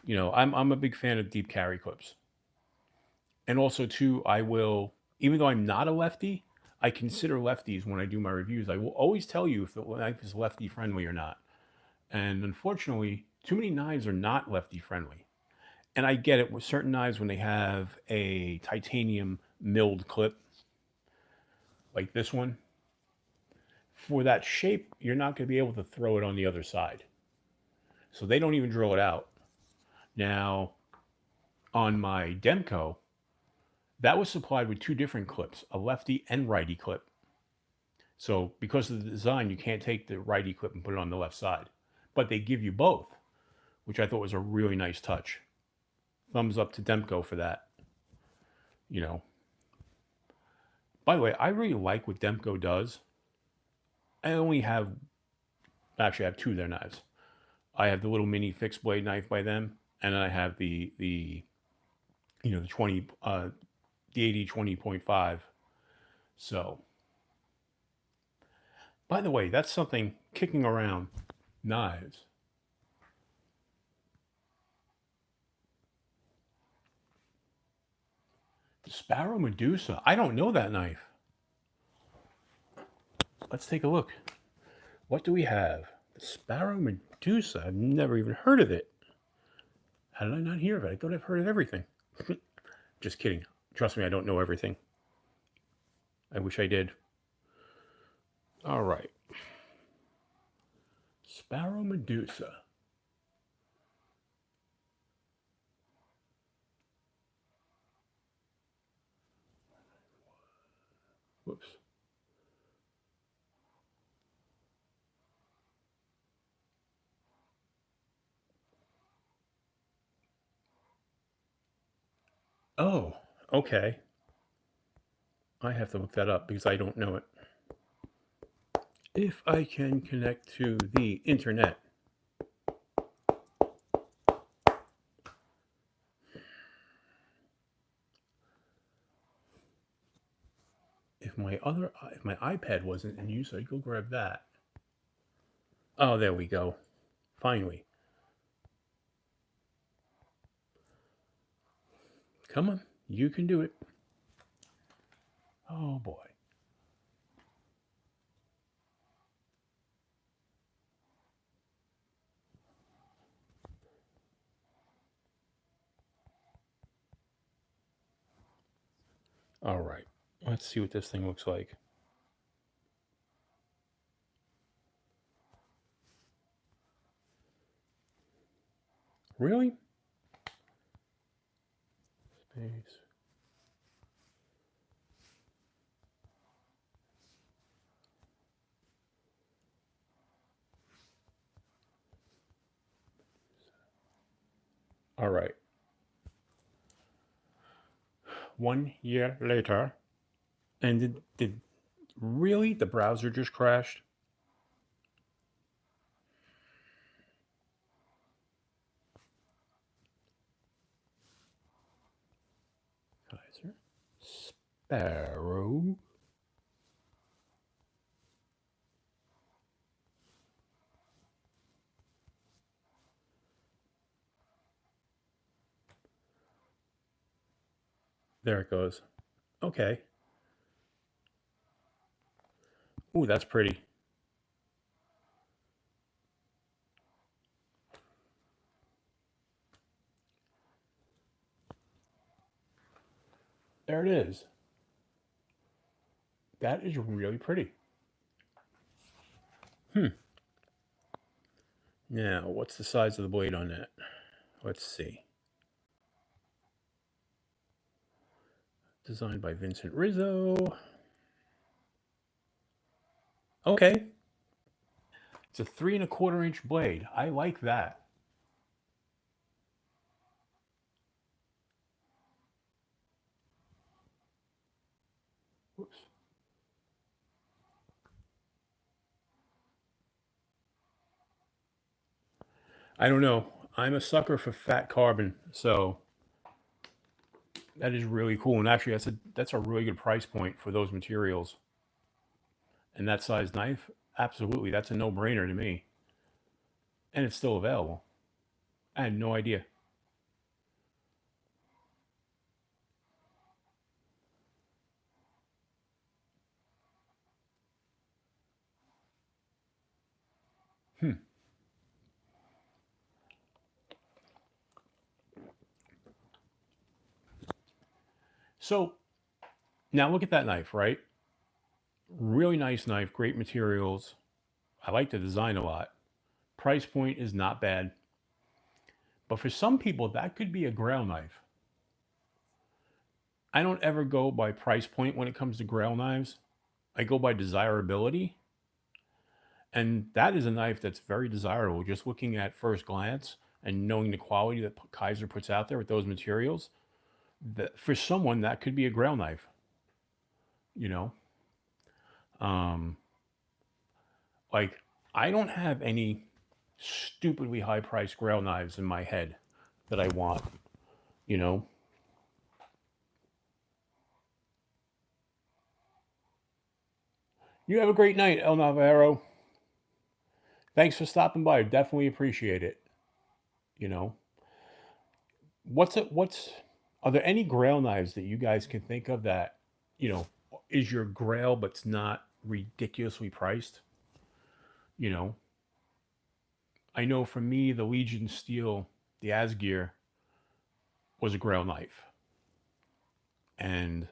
I'm a big fan of deep carry clips. And also, too, I will, even though I'm not a lefty, I consider lefties when I do my reviews. I will always tell you if the knife is lefty friendly or not. And unfortunately, too many knives are not lefty friendly. And I get it with certain knives when they have a titanium milled clip, like this one. For that shape, you're not going to be able to throw it on the other side. So they don't even drill it out. Now, on my Demco, that was supplied with two different clips, a lefty and righty clip. So because of the design, you can't take the righty clip and put it on the left side. But they give you both, which I thought was a really nice touch. Thumbs up to Demco for that. By the way, I really like what Demco does. I have two of their knives. I have the little mini fixed blade knife by them, and then I have the 20, the 80 20.5. So By the way, that's something kicking around. Knives. Sparrow Medusa. I don't know that knife. Let's take a look. What do we have? The Sparrow Medusa. I've never even heard of it. How did I not hear of it? I thought I've heard of everything. Just kidding. Trust me, I don't know everything. I wish I did. All right. Sparrow Medusa. Whoops. Oh, okay. I have to look that up because I don't know it. If I can connect to the internet. If my iPad wasn't in use, I'd go grab that. Oh, there we go. Finally. Come on, you can do it. Oh boy. All right. Let's see what this thing looks like. Really? Space. All right. 1 year later. And did really the browser just crashed? Kaiser. Sparrow. There it goes. Okay. Ooh, that's pretty. There it is. That is really pretty. Now, what's the size of the blade on that? Let's see. Designed by Vincent Rizzo. Okay. It's a 3¼ inch blade. I like that. Whoops. I don't know. I'm a sucker for fat carbon, so that is really cool. And actually, that's a really good price point for those materials. And that size knife, absolutely, that's a no-brainer to me. And it's still available. I had no idea. So now look at that knife, right? Really nice knife, great materials. I like the design a lot. Price point is not bad. But for some people, that could be a grail knife. I don't ever go by price point when it comes to grail knives. I go by desirability. And that is a knife that's very desirable. Just looking at first glance and knowing the quality that Kaiser puts out there with those materials, that for someone that could be a grail knife. You know, um, like I don't have any stupidly high priced grail knives in my head that I want. You know, You have a great night, El Navarro. Thanks for stopping by. Definitely appreciate it. You know, what's are there any grail knives that you guys can think of that, you know, is your grail but it's not ridiculously priced? You know, I know for me the Legion Steel, the Asgear was a grail knife. And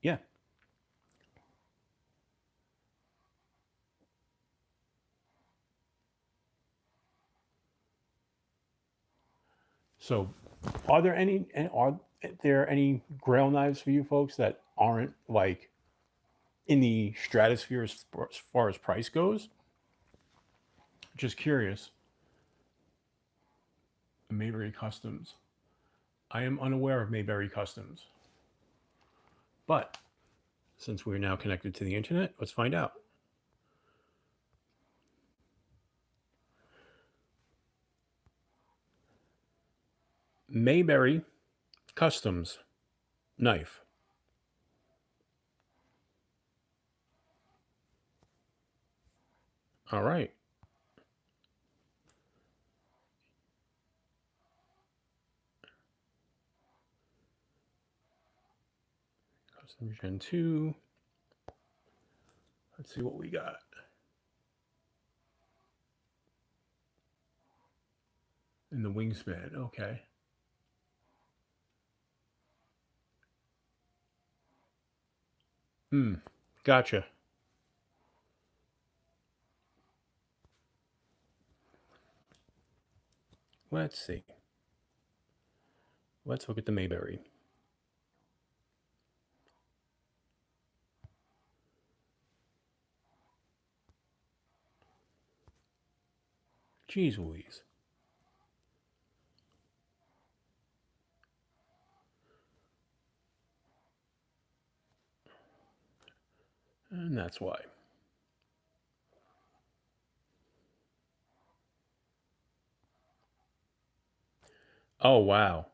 yeah. So are there any grail knives for you folks that aren't like in the stratosphere as far as price goes? Just curious. Mayberry Customs. I am unaware of Mayberry Customs. But since we're now connected to the internet, let's find out. Mayberry Customs knife. All right. Custom Gen 2. Let's see what we got. In the wingspan. Okay. Gotcha. Let's see. Let's look at the Mayberry. Jeez Louise. And that's why. Oh, wow.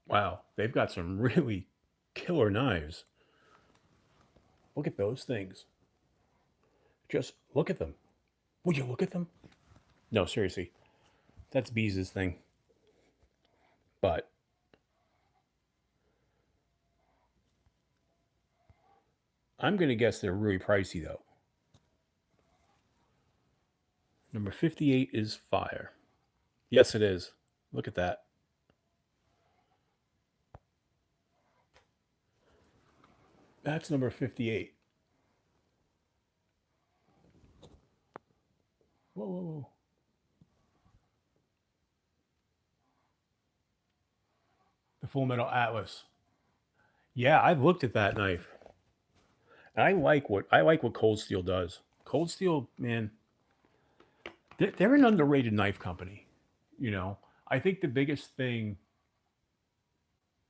Wow. They've got some really killer knives. Look at those things. Just look at them. Would you look at them? No, seriously. That's Bees' thing. But I'm going to guess they're really pricey, though. Number 58 is Fire. Yes, it is. Look at that. That's number 58. Whoa, whoa, whoa. The Full Metal Atlas. Yeah, I've looked at that knife. And I like what Cold Steel does. Cold Steel, man, they're an underrated knife company. You know, I think the biggest thing,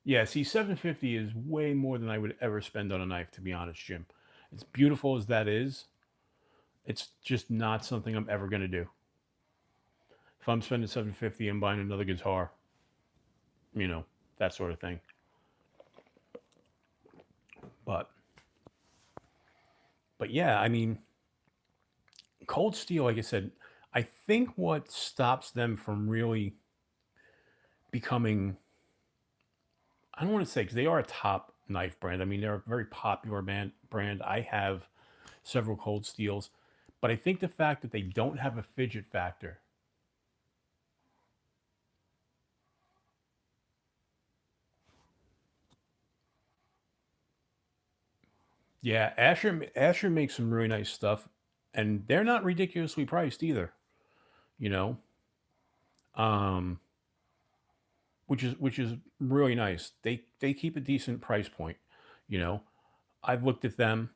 yeah, see, 750 is way more than I would ever spend on a knife, to be honest, Jim. As beautiful as that is, it's just not something I'm ever going to do. If I'm spending 750, I'm buying another guitar, you know, that sort of thing. But, but yeah, I mean, Cold Steel, like I said, I think what stops them from really becoming, I don't want to say, because they are a top knife brand. I mean, they're a very popular brand. I have several Cold Steels, but I think the fact that they don't have a fidget factor. Yeah, Asher makes some really nice stuff, and they're not ridiculously priced either. You know, um, which is really nice. They keep a decent price point. You know, I've looked at them.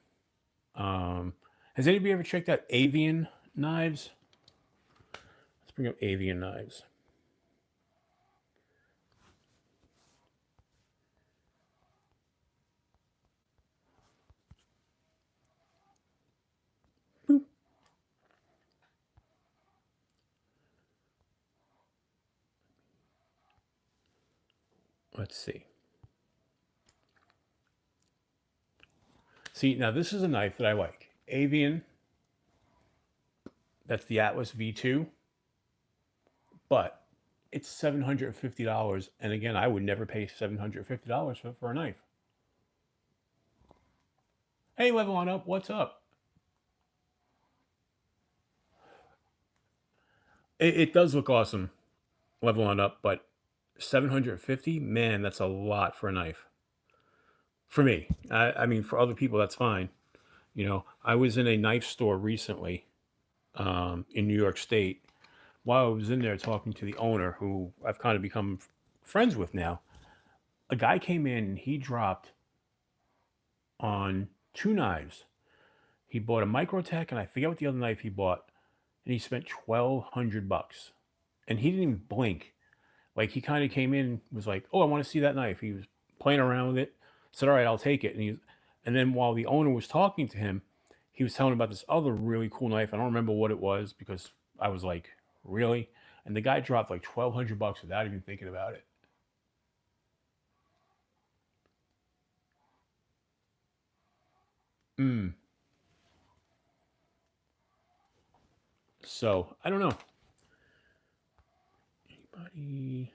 Um, has anybody ever checked out Avian knives? Let's bring up Avian knives. Let's see. See, now this is a knife that I like. Avian, that's the Atlas V2, but it's $750. And again, I would never pay $750 for a knife. Hey, Level On Up, what's up? It does look awesome, Level On Up, but 750, man, that's a lot for a knife. For me, I mean, for other people, that's fine. You know, I was in a knife store recently in New York State. While I was in there talking to the owner, who I've kind of become friends with now, a guy came in and he dropped on two knives. He bought a Microtech, and I forget what the other knife he bought, and he spent $1,200, and he didn't even blink. Like, he kind of came in, was like, "Oh, I want to see that knife." He was playing around with it, said, "All right, I'll take it." And then while the owner was talking to him, he was telling about this other really cool knife. I don't remember what it was because I was like, "Really?" And the guy dropped like $1,200 without even thinking about it. Mm. So I don't know. Anybody?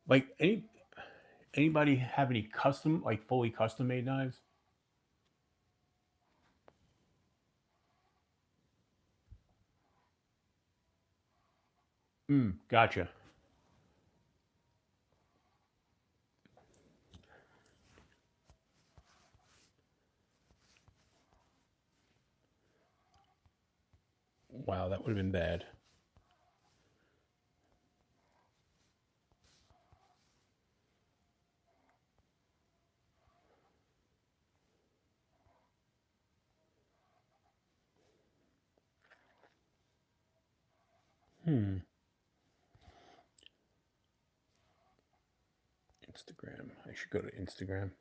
Like anybody have any custom, like fully custom made knives? Gotcha. Wow, that would have been bad. Hmm. Instagram. I should go to Instagram.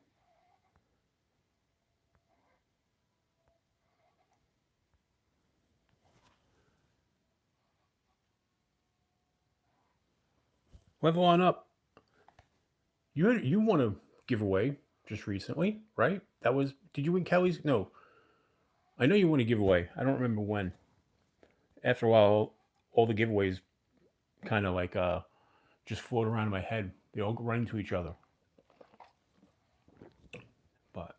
Level On Up. You won a giveaway just recently, right? That was, did you win Kelly's? No, I know you won a giveaway. I don't remember when. After a while, all the giveaways kind of like just float around in my head. They all run into each other. But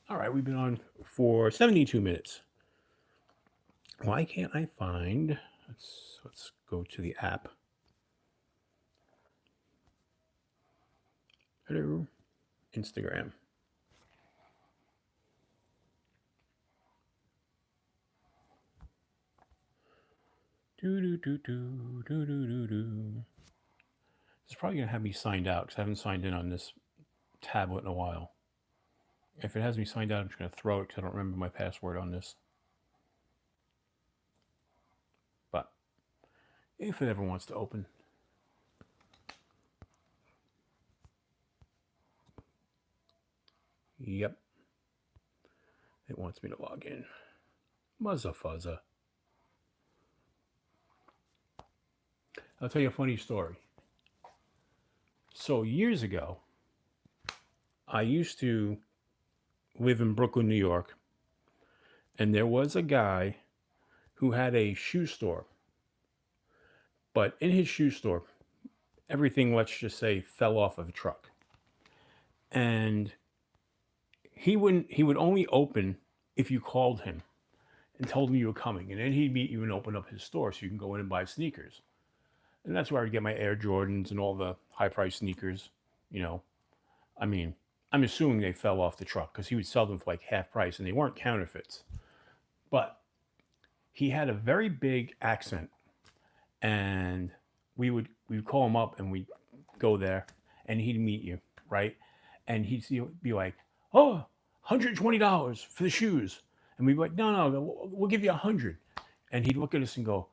all right, we've been on for 72 minutes. Why can't I find? Let's go to the app. Hello, Instagram. Do do do do do do do do. It's probably gonna have me signed out because I haven't signed in on this tablet in a while. If it has me signed out, I'm just gonna throw it because I don't remember my password on this. But if it ever wants to open, yep, it wants me to log in. Muzza fuzza. I'll tell you a funny story. So years ago, I used to live in Brooklyn, New York, and there was a guy who had a shoe store. But in his shoe store, everything, let's just say, fell off of a truck. And he would only open if you called him and told him you were coming. And then he'd meet you and open up his store so you can go in and buy sneakers. And that's where I would get my Air Jordans and all the high price sneakers. You know, I mean, I'm assuming they fell off the truck because he would sell them for like half price and they weren't counterfeits. But he had a very big accent, and we would call him up and we'd go there and he'd meet you, right? And he'd be like, "Oh, $120 for the shoes." And we'd be like, "No, no, we'll give you 100." And he'd look at us and go,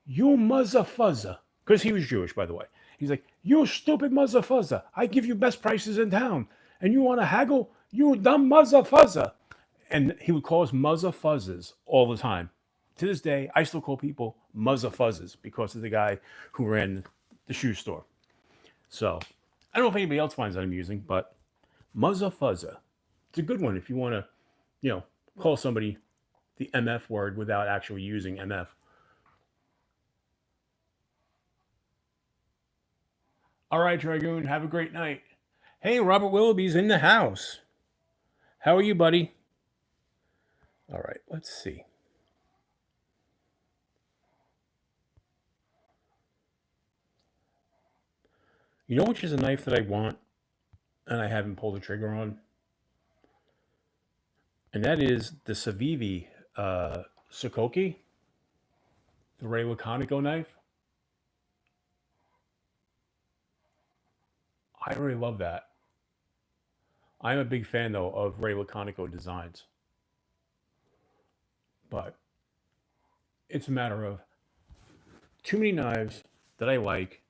"You muzza fuzza," because he was Jewish, by the way. He's like, "You stupid muzza fuzza! I give you best prices in town, and you want to haggle? You dumb muzza fuzza!" And he would call us muzza fuzzes all the time. To this day, I still call people muzza fuzzes because of the guy who ran the shoe store. So I don't know if anybody else finds that amusing, but Muzza Fuzza. It's a good one if you want to, call somebody the MF word without actually using MF. All right, Dragoon, have a great night. Hey, Robert Willoughby's in the house. How are you, buddy? All right, let's see. You know which is a knife that I want and I haven't pulled the trigger on? And that is the Civivi Sokoki, the Ray Laconico knife. I really love that. I'm a big fan, though, of Ray Laconico designs. But it's a matter of too many knives that I like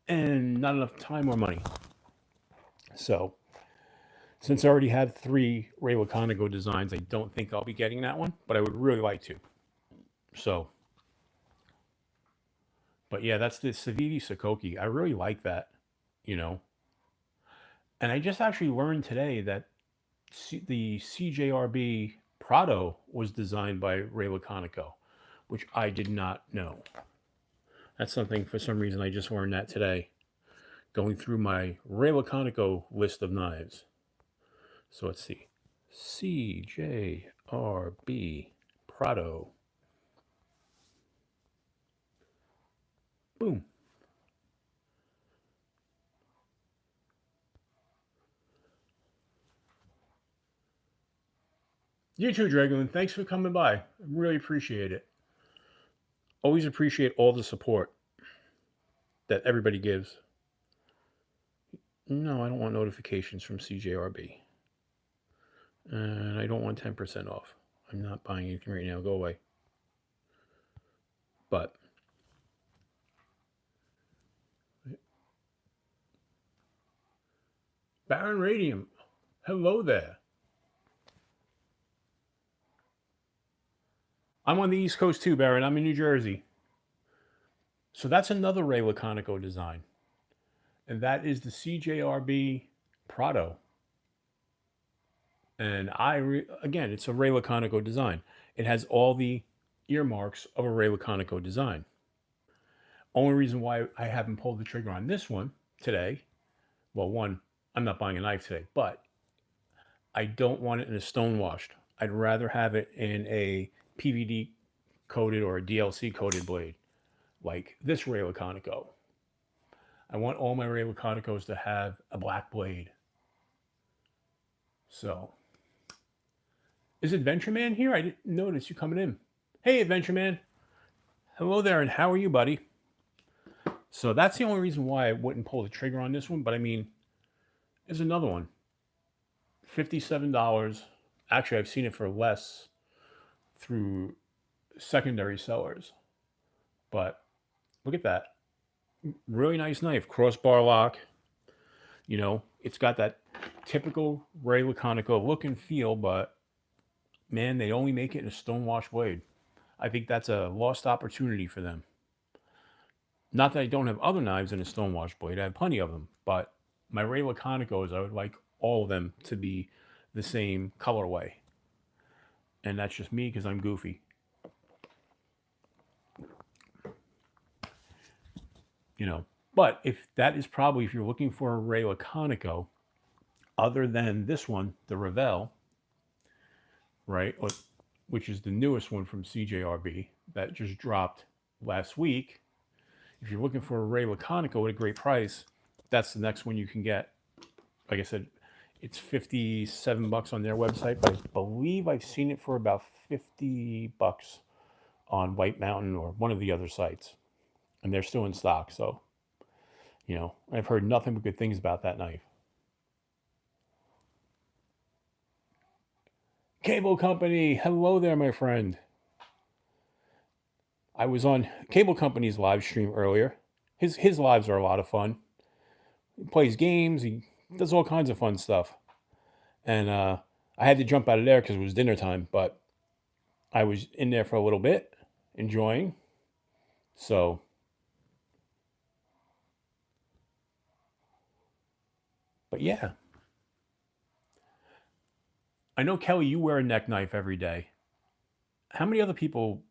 and not enough time or money. So, since I already have 3 Ray Laconico designs, I don't think I'll be getting that one, but I would really like to. So, but yeah, that's the Civivi Sokoki. I really like that, you know. And I just actually learned today that the CJRB Prado was designed by Ray Laconico, which I did not know. That's something, for some reason, I just learned that today, going through my Ray Laconico list of knives. So let's see. CJRB Prado. Boom. You too, Dragoon. Thanks for coming by. I really appreciate it. Always appreciate all the support that everybody gives. No, I don't want notifications from CJRB. And I don't want 10% off. I'm not buying anything right now. Go away. But Baron Radium, hello there. I'm on the East Coast too, Baron. I'm in New Jersey. So that's another Ray Laconico design. And that is the CJRB Prado. And again, it's a Ray Laconico design. It has all the earmarks of a Ray Laconico design. Only reason why I haven't pulled the trigger on this one today, well, one, I'm not buying a knife today, but I don't want it in a stone washed. I'd rather have it in a PVD coated or a DLC coated blade, like this Ray Laconico. I want all my Ray Laconicos to have a black blade. So, is Adventure Man here? I didn't notice you coming in. Hey, Adventure Man. Hello there, and how are you, buddy? So that's the only reason why I wouldn't pull the trigger on this one. But I mean, there's another one. $57. Actually, I've seen it for less through secondary sellers. But look at that. Really nice knife. Crossbar lock. You know, it's got that typical Ray Laconico look and feel, but man, they only make it in a stonewash blade. I think that's a lost opportunity for them. Not that I don't have other knives in a stonewash blade. I have plenty of them, but my Ray Laconicos, I would like all of them to be the same colorway. And that's just me because I'm goofy. You know, but if that is probably, if you're looking for a Ray Laconico, other than this one, the Revell, right, which is the newest one from CJRB that just dropped last week. If you're looking for a Ray Laconico at a great price, that's the next one you can get. Like I said, it's $57 on their website, but I believe I've seen it for about $50 on White Mountain or one of the other sites. And they're still in stock. So, you know, I've heard nothing but good things about that knife. Cable Company, hello there, my friend. I was on Cable Company's live stream earlier. His lives are a lot of fun. He plays games. He does all kinds of fun stuff. And I had to jump out of there because it was dinner time. But I was in there for a little bit, enjoying. So But yeah. I know, Kelly, you wear a neck knife every day. How many other people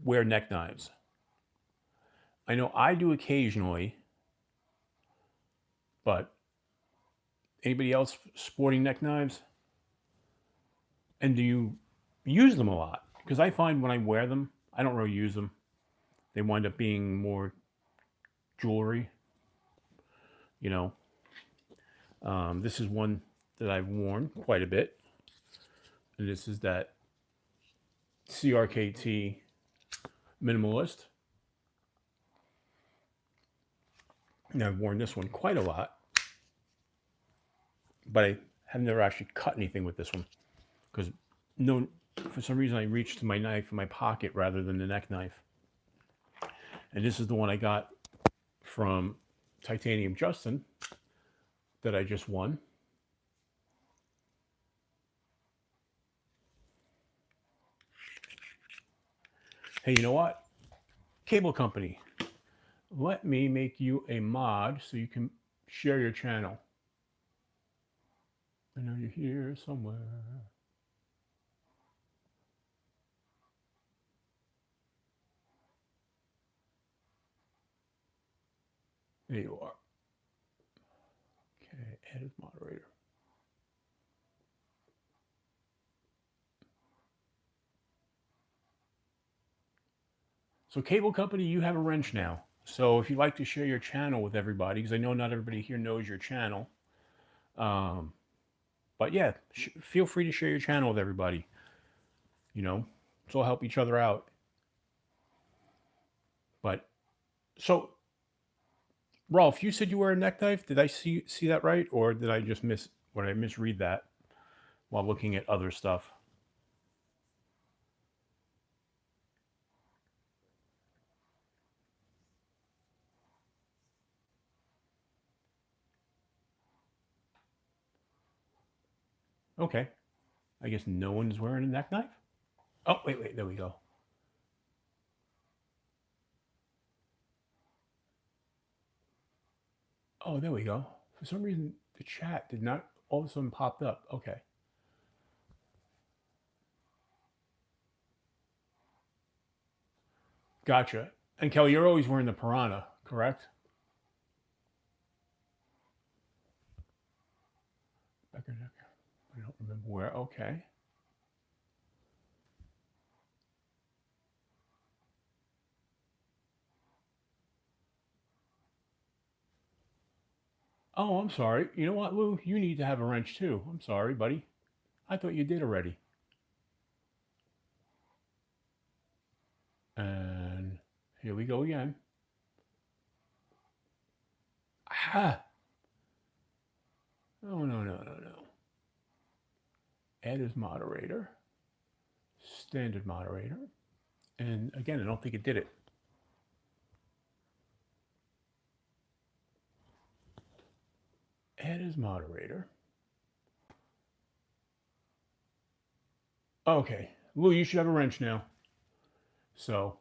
wear neck knives? I know I do occasionally, but anybody else sporting neck knives? And do you use them a lot? Because I find when I wear them, I don't really use them. They wind up being more jewelry, you know. This is one that I've worn quite a bit. And this is that CRKT Minimalist. And I've worn this one quite a lot. But I have never actually cut anything with this one. Because for some reason I reached to my knife in my pocket rather than the neck knife. And this is the one I got from Titanium Justin that I just won. Hey, you know what? Cable company, let me make you a mod so you can share your channel. I know you're here somewhere. There you are. Okay, add as moderator. So cable company, you have a wrench now. So if you'd like to share your channel with everybody, because I know not everybody here knows your channel. But yeah, feel free to share your channel with everybody. You know, let's all help each other out. But so, Rolf, you said you wear a neck knife. Did I see that right, or did I just misread that while looking at other stuff? Okay, I guess no one's wearing a neck knife. Oh, wait, there we go. Oh, there we go. For some reason, the chat did not all of a sudden popped up. Okay. Gotcha. And Kelly, you're always wearing the Piranha, correct? Becker Necker. I don't remember where. Okay. Oh, I'm sorry. You know what, Lou? You need to have a wrench too. I'm sorry, buddy. I thought you did already. And here we go again. Ah! Oh, no. Add as moderator. Standard moderator. And again, I don't think it did it. Add as moderator. Okay. Lou, you should have a wrench now. So.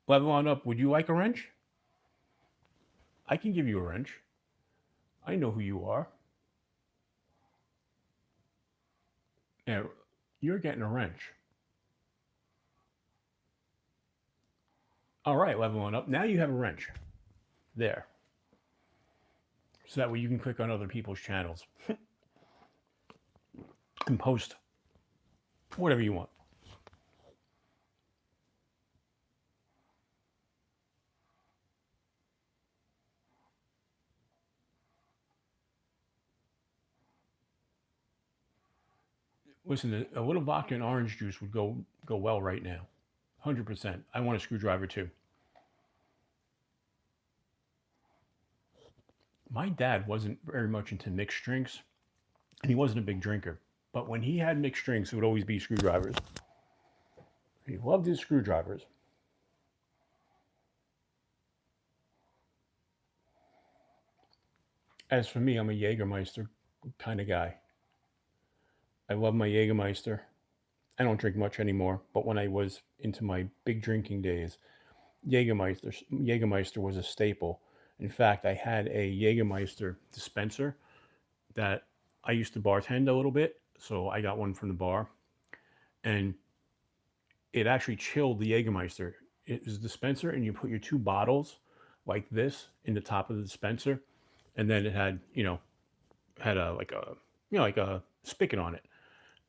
Level on up. Would you like a wrench? I can give you a wrench. I know who you are. Now, you're getting a wrench. All right, level on up. Now you have a wrench. There. So that way you can click on other people's channels and post whatever you want. Listen, a little vodka and orange juice would go well right now. 100%. I want a screwdriver too. My dad wasn't very much into mixed drinks, and he wasn't a big drinker. But when he had mixed drinks, it would always be screwdrivers. He loved his screwdrivers. As for me, I'm a Jägermeister kind of guy. I love my Jägermeister. I don't drink much anymore, but when I was into my big drinking days, Jägermeister was a staple. In fact, I had a Jägermeister dispenser that I used to bartend a little bit, so I got one from the bar, and it actually chilled the Jägermeister. It was a dispenser, and you put your two bottles like this in the top of the dispenser, and then it had had a like a like a spigot on it,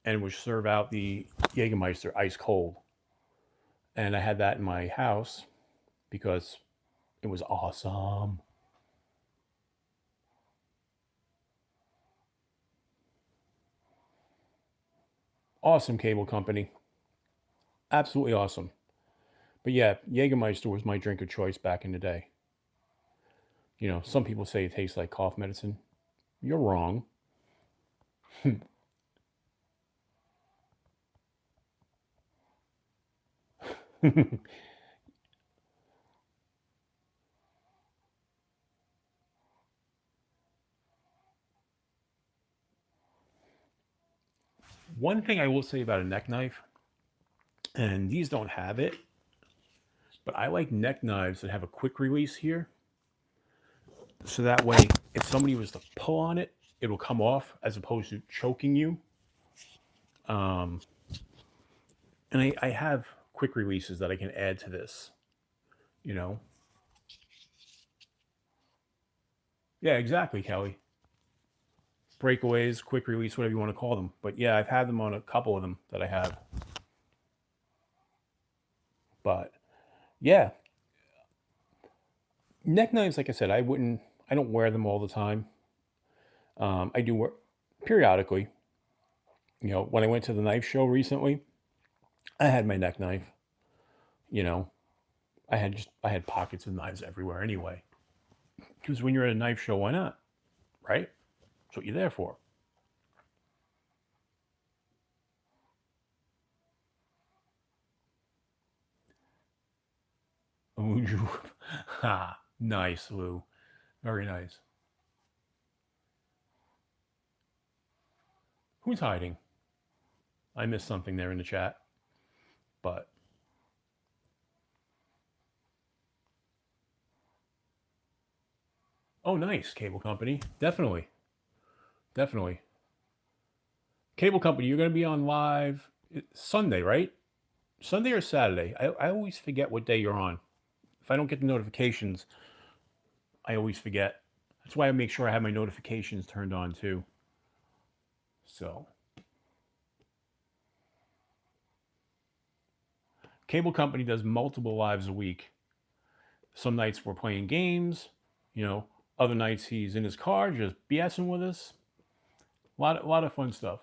and would serve out the Jägermeister ice cold. And I had that in my house because it was awesome. Awesome cable company. Absolutely awesome. But yeah, Jägermeister was my drink of choice back in the day. Some people say it tastes like cough medicine. You're wrong. One thing I will say about a neck knife, and these don't have it, but I like neck knives that have a quick release here. So that way, if somebody was to pull on it, it'll come off as opposed to choking you. Um, and I have quick releases that I can add to this, you know? Yeah, exactly, Kelly. Breakaways, quick release, whatever you want to call them. But yeah, I've had them on a couple of them that I have. But yeah, neck knives, like I said, I don't wear them all the time. I do wear periodically. When I went to the knife show recently, I had my neck knife. You know, I had pockets of knives everywhere anyway. Because when you're at a knife show, why not? Right? That's what you're there for. Ha, nice, Lou. Very nice. Who's hiding? I missed something there in the chat, but oh, nice, cable company. Definitely, definitely. Cable company, you're going to be on live Sunday, right? Sunday or Saturday? I always forget what day you're on. If I don't get the notifications, I always forget. That's why I make sure I have my notifications turned on too. So, cable company does multiple lives a week. Some nights we're playing games, you know. Other nights he's in his car just BSing with us. A lot of fun stuff.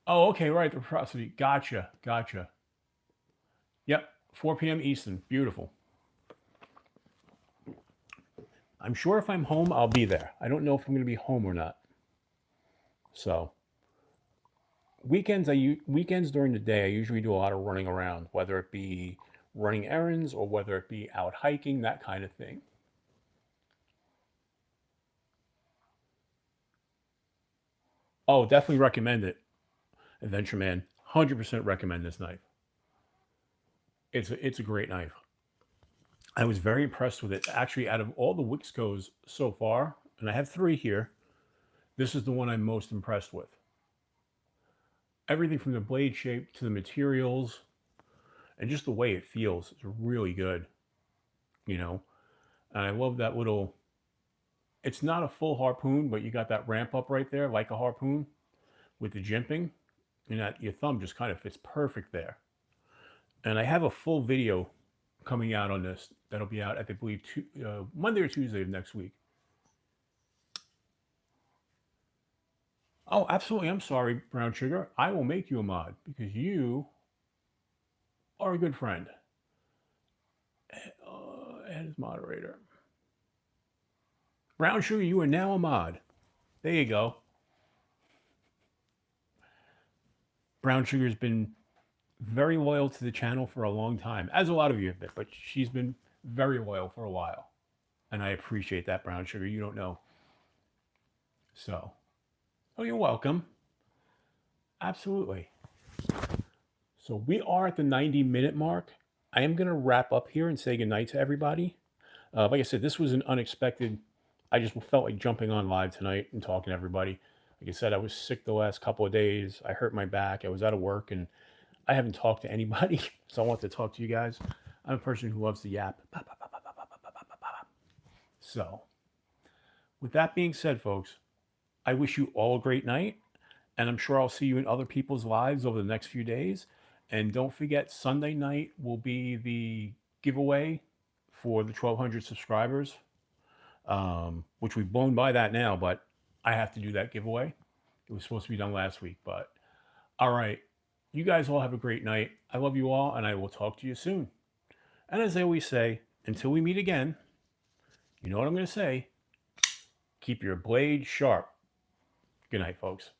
Oh, okay, right. The prosody. Gotcha, gotcha. Yep, 4 p.m. Eastern. Beautiful. I'm sure if I'm home, I'll be there. I don't know if I'm going to be home or not. So weekends during the day, I usually do a lot of running around, whether it be running errands or whether it be out hiking, that kind of thing. Oh, definitely recommend it, Adventure Man. 100% recommend this knife. It's a great knife. I was very impressed with it. Actually, out of all the Wixcos so far, and I have three here, this is the one I'm most impressed with. Everything from the blade shape to the materials and just the way it feels is really good, you know. And I love that little. It's not a full harpoon, but you got that ramp up right there, like a harpoon with the jimping, and that your thumb just kind of fits perfect there. And I have a full video coming out on this that'll be out, I believe, Monday or Tuesday of next week. Oh, absolutely. I'm sorry, Brown Sugar. I will make you a mod because you are a good friend. And as moderator. Brown Sugar, you are now a mod. There you go. Brown Sugar's been very loyal to the channel for a long time, as a lot of you have been, but she's been very loyal for a while. And I appreciate that, Brown Sugar. You don't know. So, oh, you're welcome. Absolutely. So we are at the 90-minute mark. I am going to wrap up here and say goodnight to everybody. Like I said, this was an unexpected. I just felt like jumping on live tonight and talking to everybody. Like I said, I was sick the last couple of days. I hurt my back. I was out of work, and I haven't talked to anybody. So I want to talk to you guys. I'm a person who loves to yap. So, with that being said, folks, I wish you all a great night. And I'm sure I'll see you in other people's lives over the next few days. And don't forget, Sunday night will be the giveaway for the 1,200 subscribers, which we've blown by that now, but I have to do that giveaway. It was supposed to be done last week, but all right. You guys all have a great night. I love you all, and I will talk to you soon. And as I always say, until we meet again, you know what I'm going to say? Keep your blade sharp. Good night, folks.